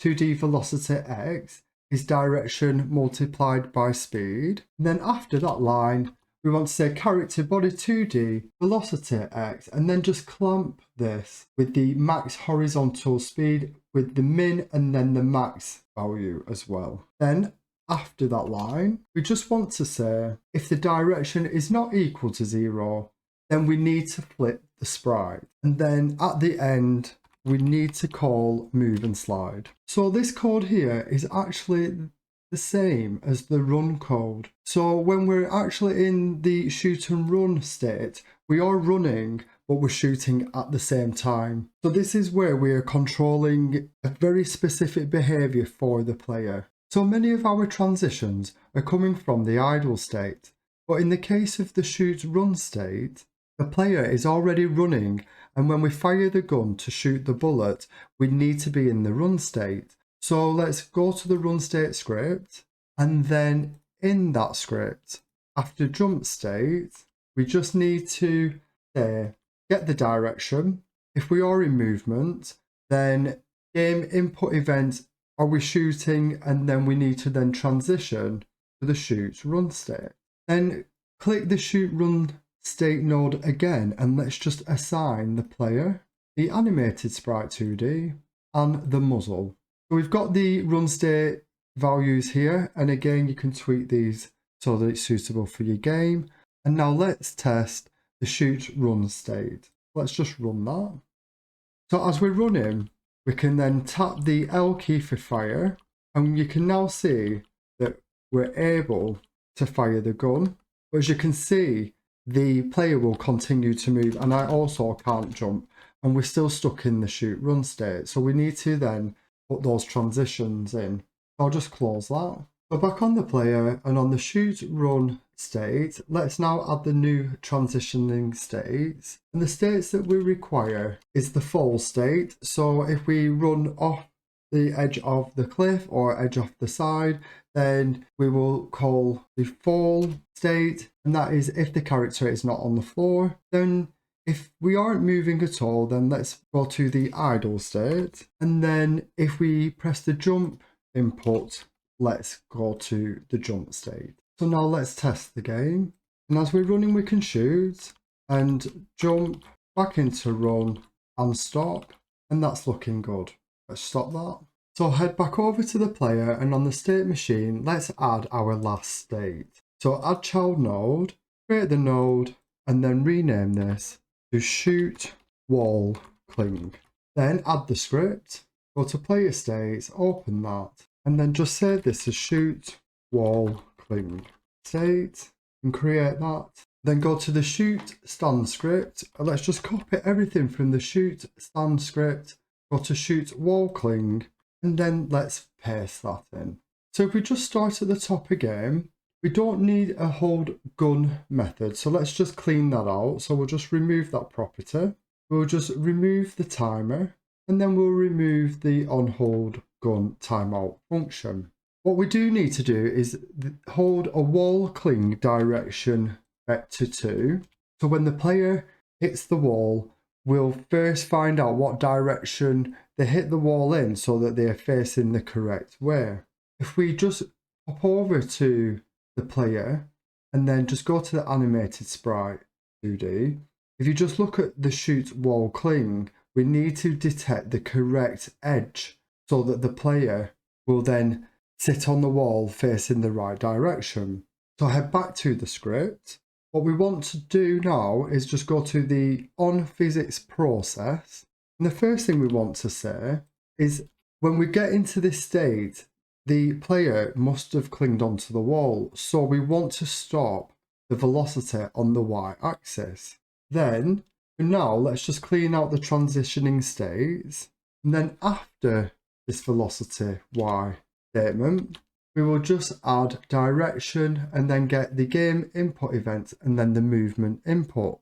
2D velocity x is direction multiplied by speed. And then after that line, we want to say character body 2D velocity x, and then just clamp this with the max horizontal speed with the min and then the max value as well. Then after that line, we just want to say if the direction is not equal to 0, then we need to flip the sprite. And then at the end, we need to call move and slide. So this code here is actually the same as the run code. So when we're actually in the shoot and run state, we are running, but we're shooting at the same time. So this is where we are controlling a very specific behavior for the player. So many of our transitions are coming from the idle state, but in the case of the shoot run state, the player is already running, and when we fire the gun to shoot the bullet, we need to be in the run state. So let's go to the run state script, and then in that script, after jump state, we just need to say, get the direction. If we are in movement, then GameInputEvents, are we shooting, and then we need to then transition to the shoot run state. Then click the shoot run state node again, and let's just assign the player, the animated sprite 2D, and the muzzle. So we've got the run state values here, and again you can tweak these so that it's suitable for your game. And now let's test the shoot run state. Let's just run that. So as we're running, we can then tap the L key for fire, and you can now see that we're able to fire the gun. But as you can see, the player will continue to move, and I also can't jump, and we're still stuck in the shoot run state. So we need to then put those transitions in. I'll just close that. So back on the player and on the shoot run state, let's now add the new transitioning states. And the states that we require is the fall state. So if we run off the edge of the cliff or edge off the side, then we will call the fall state, and that is if the character is not on the floor. Then if we aren't moving at all, then let's go to the idle state. And then if we press the jump input, let's go to the jump state. So now let's test the game. And as we're running, we can shoot and jump back into run and stop. And that's looking good. Let's stop that. So head back over to the player, and on the state machine, let's add our last state. So add child node, create the node, and then rename this to shoot wall cling. Then add the script, go to player states, open that, and then just save this as shoot wall cling state and create that. Then go to the shoot stand script, and let's just copy everything from the shoot stand script, go to shoot wall cling, and then let's paste that in. So if we just start at the top again, we don't need a hold gun method, so let's just clean that out. So we'll just remove that property, we'll just remove the timer, and then we'll remove the on hold gun timeout function. What we do need to do is hold a wall cling direction vector 2. So when the player hits the wall, we'll first find out what direction they hit the wall in so that they are facing the correct way. If we just hop over to the player and then just go to the animated sprite 2D, if you just look at the shoot wall cling, we need to detect the correct edge so that the player will then sit on the wall facing the right direction. So head back to the script. What we want to do now is just go to the onPhysics process. And the first thing we want to say is when we get into this state, the player must have clinged onto the wall. So we want to stop the velocity on the y-axis. Then, now let's just clean out the transitioning states. And then after this velocity y statement, we will just add direction and then get the game input event and then the movement input.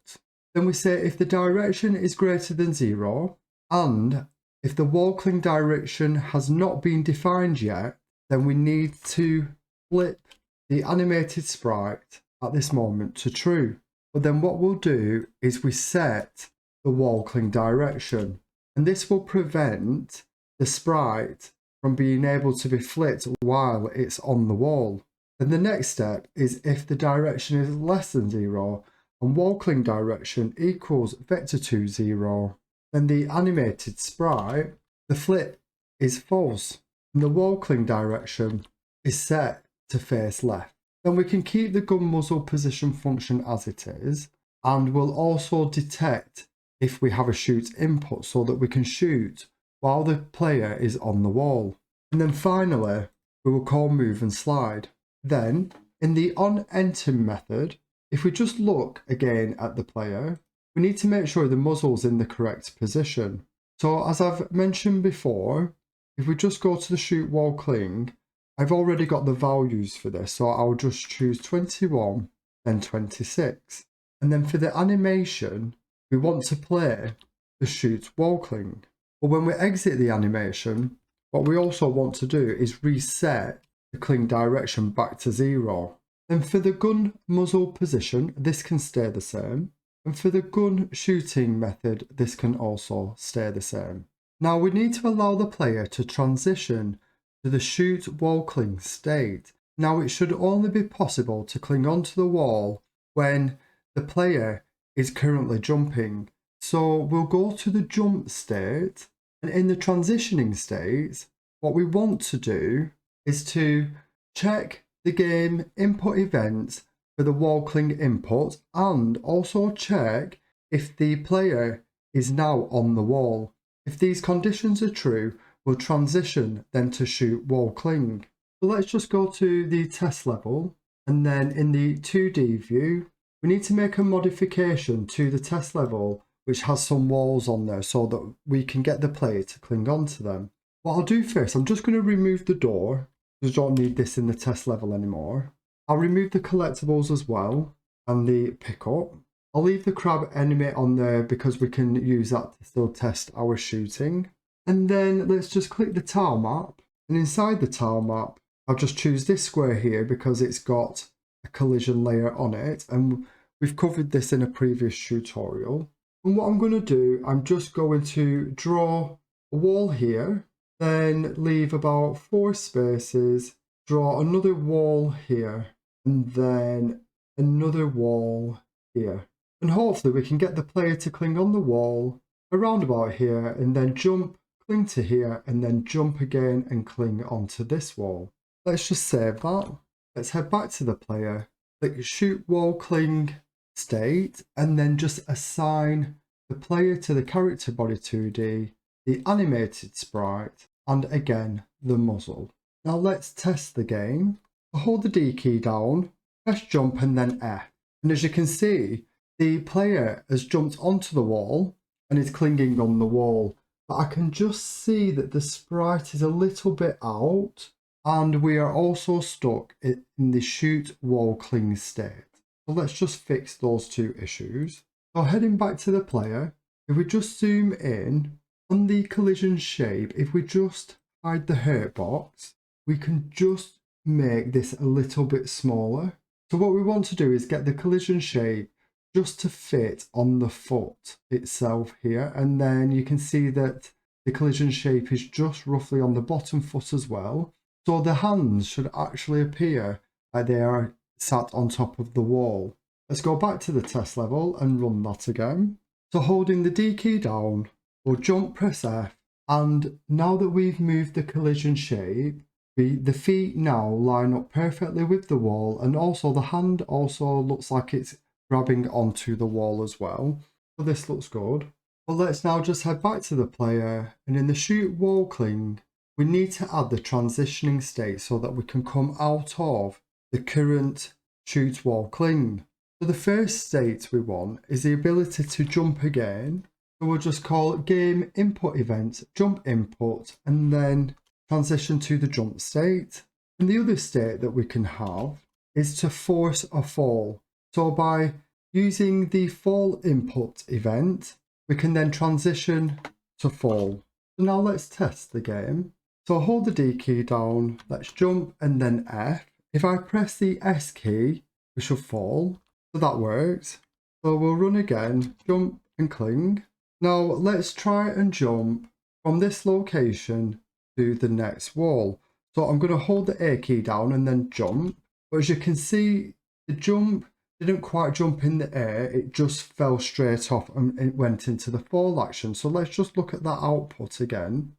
Then we say if the direction is greater than 0 and if the wall cling direction has not been defined yet, then we need to flip the animated sprite at this moment to true. But then what we'll do is we set the wall cling direction, and this will prevent the sprite from being able to be flipped while it's on the wall. Then the next step is if the direction is less than 0 and wall cling direction equals vector2 0, then the animated sprite, the flip is false and the wall cling direction is set to face left. Then we can keep the gun muzzle position function as it is, and we'll also detect if we have a shoot input so that we can shoot while the player is on the wall. And then finally, we will call move and slide. Then in the onEnter method, if we just look again at the player, we need to make sure the muzzle's in the correct position. So as I've mentioned before, if we just go to the shoot wall cling, I've already got the values for this, so I'll just choose 21, then 26. And then for the animation, we want to play the shoot wall cling. But when we exit the animation, what we also want to do is reset the cling direction back to 0. Then for the gun muzzle position, this can stay the same. And for the gun shooting method, this can also stay the same. Now we need to allow the player to transition to the shoot wall cling state. Now it should only be possible to cling onto the wall when the player is currently jumping. So we'll go to the jump state, and in the transitioning state, what we want to do is to check the game input event for the wall cling input and also check if the player is now on the wall. If these conditions are true, we'll transition then to shoot wall cling. So let's just go to the test level, and then in the 2D view, we need to make a modification to the test level which has some walls on there so that we can get the player to cling onto them. What I'll do first, I'm just going to remove the door, because I don't need this in the test level anymore. I'll remove the collectibles as well and the pickup. I'll leave the crab enemy on there because we can use that to still test our shooting. And then let's just click the tile map, and inside the tile map I'll just choose this square here because it's got a collision layer on it, and we've covered this in a previous tutorial. And what I'm going to do, I'm just going to draw a wall here, then leave about 4 spaces, draw another wall here, and then another wall here. And hopefully we can get the player to cling on the wall around about here, and then jump, cling to here, and then jump again and cling onto this wall. Let's just save that. Let's head back to the player, click shoot wall cling state, and then just assign the player to the character body 2D, the animated sprite, and again the muzzle. Now let's test the game. I'll hold the D key down, press jump and then F. And as you can see, the player has jumped onto the wall and is clinging on the wall. But I can just see that the sprite is a little bit out, and we are also stuck in the shoot wall cling state. So let's just fix those 2 issues. So heading back to the player, if we just zoom in on the collision shape, if we just hide the hurt box, we can just make this a little bit smaller. So what we want to do is get the collision shape just to fit on the foot itself here, and then you can see that the collision shape is just roughly on the bottom foot as well. So the hands should actually appear like they are sat on top of the wall. Let's go back to the test level and run that again. So holding the D key down, we'll jump, press F, and now that we've moved the collision shape, the feet now line up perfectly with the wall, and also the hand also looks like it's grabbing onto the wall as well. So this looks good. But let's now just head back to the player, and in the shoot wall cling, we need to add the transitioning state so that we can come out of the current shoot wall cling. So the first state we want is the ability to jump again. So we'll just call GameInputEvents jump input, and then transition to the jump state. And the other state that we can have is to force a fall. So by using the fall input event, we can then transition to fall. So now let's test the game. So hold the D key down, let's jump and then F. If I press the S key, we should fall. So that works. So we'll run again, jump and cling. Now let's try and jump from this location to the next wall. So I'm going to hold the A key down and then jump. But as you can see, the jump didn't quite jump in the air. It just fell straight off and it went into the fall action. So let's just look at that output again.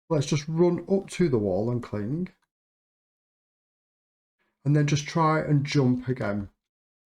Let's just run up to the wall and cling. And then just try and jump again.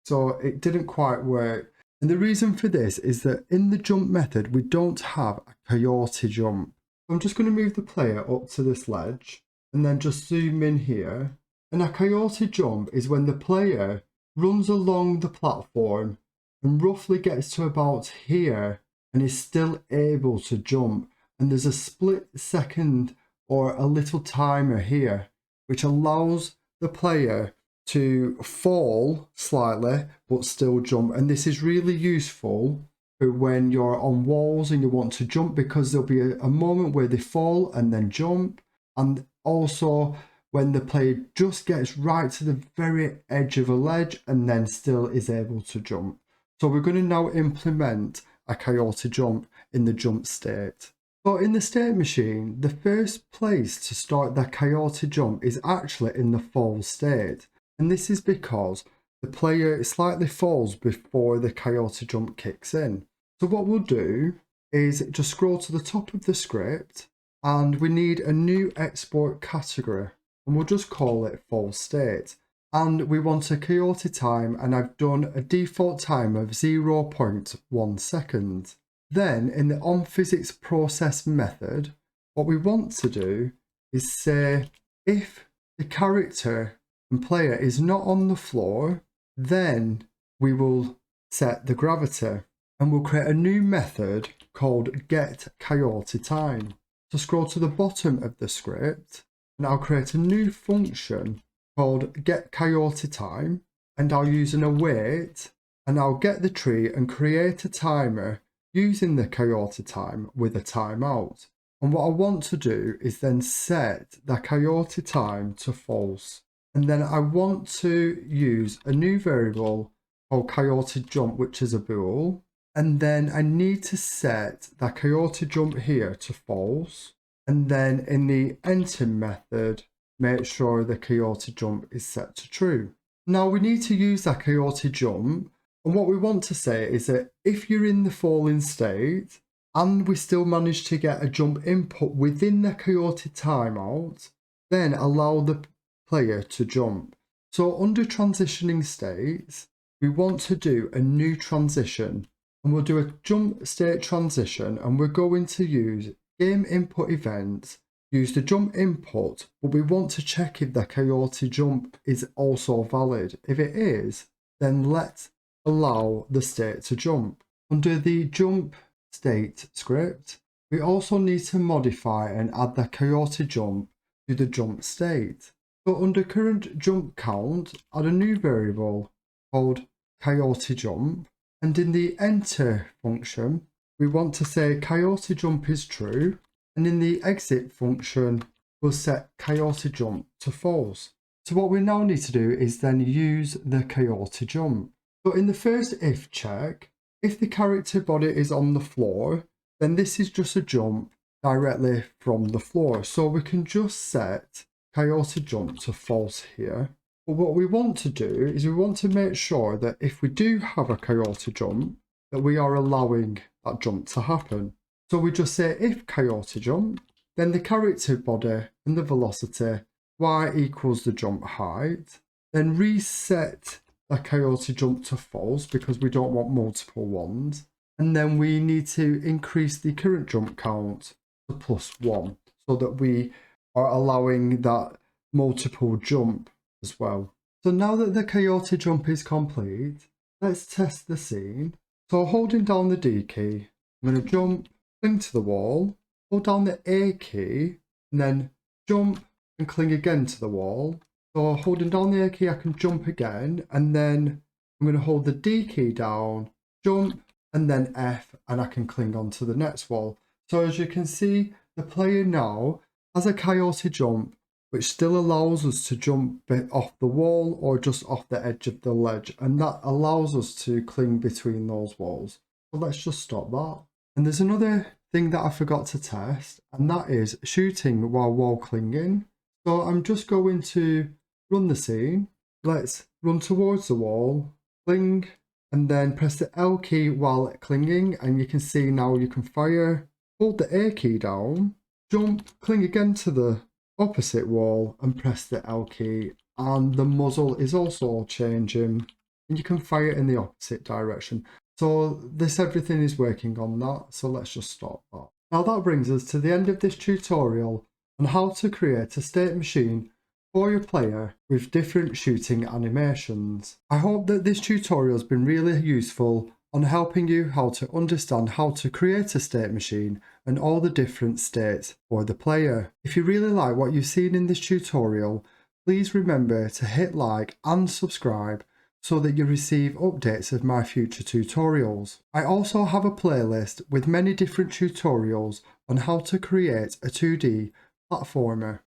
So it didn't quite work. And the reason for this is that in the jump method, we don't have a coyote jump. So I'm just going to move the player up to this ledge and then just zoom in here. And a coyote jump is when the player runs along the platform and roughly gets to about here and is still able to jump. And there's a split second or a little timer here, which allows the player to fall slightly but still jump. And this is really useful for when you're on walls and you want to jump, because there'll be a moment where they fall and then jump, and also when the player just gets right to the very edge of a ledge and then still is able to jump. So we're going to now implement a coyote jump in the jump state. So in the state machine, the first place to start the coyote jump is actually in the fall state. And this is because the player slightly falls before the coyote jump kicks in. So what we'll do is just scroll to the top of the script, and we need a new export category, and we'll just call it fall state. And we want a coyote time, and I've done a default time of 0.1 second. Then in the onPhysicsProcess method, what we want to do is say if the character and player is not on the floor, then we will set the gravity, and we'll create a new method called getCoyoteTime. So scroll to the bottom of the script, and I'll create a new function called getCoyoteTime, and I'll use an await, and I'll get the tree and create a timer using the coyote time with a timeout. And what I want to do is then set the coyote time to false. And then I want to use a new variable called coyote jump, which is a bool. And then I need to set the coyote jump here to false. And then in the enter method, make sure the coyote jump is set to true. Now we need to use that coyote jump. And what we want to say is that if you're in the falling state and we still manage to get a jump input within the coyote timeout, then allow the player to jump. So under transitioning states, we want to do a new transition, and we'll do a jump state transition, and we're going to use GameInputEvents, use the jump input, but we want to check if the coyote jump is also valid. If it is, then let's allow the state to jump. Under the jump state script, we also need to modify and add the coyote jump to the jump state. So under current jump count, add a new variable called coyote jump, and in the enter function, we want to say coyote jump is true, and in the exit function, we'll set coyote jump to false. So what we now need to do is then use the coyote jump. So in the first if check, if the character body is on the floor, then this is just a jump directly from the floor. So we can just set coyote jump to false here. But what we want to do is we want to make sure that if we do have a coyote jump, that we are allowing that jump to happen. So we just say if coyote jump, then the character body and the velocity, y equals the jump height, then reset the coyote jump to false because we don't want multiple ones. And then we need to increase the current jump count to +1 so that we are allowing that multiple jump as well. So now that the coyote jump is complete, let's test the scene. So holding down the D key, I'm going to jump, cling to the wall, hold down the A key, and then jump and cling again to the wall. So holding down the A key, I can jump again, and then I'm going to hold the D key down, jump, and then F, and I can cling onto the next wall. So as you can see, the player now has a Coyote Jump, which still allows us to jump off the wall or just off the edge of the ledge, and that allows us to cling between those walls. So let's just stop that. And there's another thing that I forgot to test, and that is shooting while wall clinging. So I'm just going to run the scene. Let's run towards the wall, cling, and then press the L key while clinging, and you can see now you can fire. Hold the A key down, jump, cling again to the opposite wall, and press the L key, and the muzzle is also changing, and you can fire in the opposite direction. So everything is working on that, so let's just stop that. Now that brings us to the end of this tutorial on how to create a state machine for your player with different shooting animations. I hope that this tutorial has been really useful on helping you how to understand how to create a state machine and all the different states for the player. If you really like what you've seen in this tutorial, please remember to hit like and subscribe so that you receive updates of my future tutorials. I also have a playlist with many different tutorials on how to create a 2D platformer.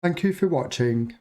Thank you for watching.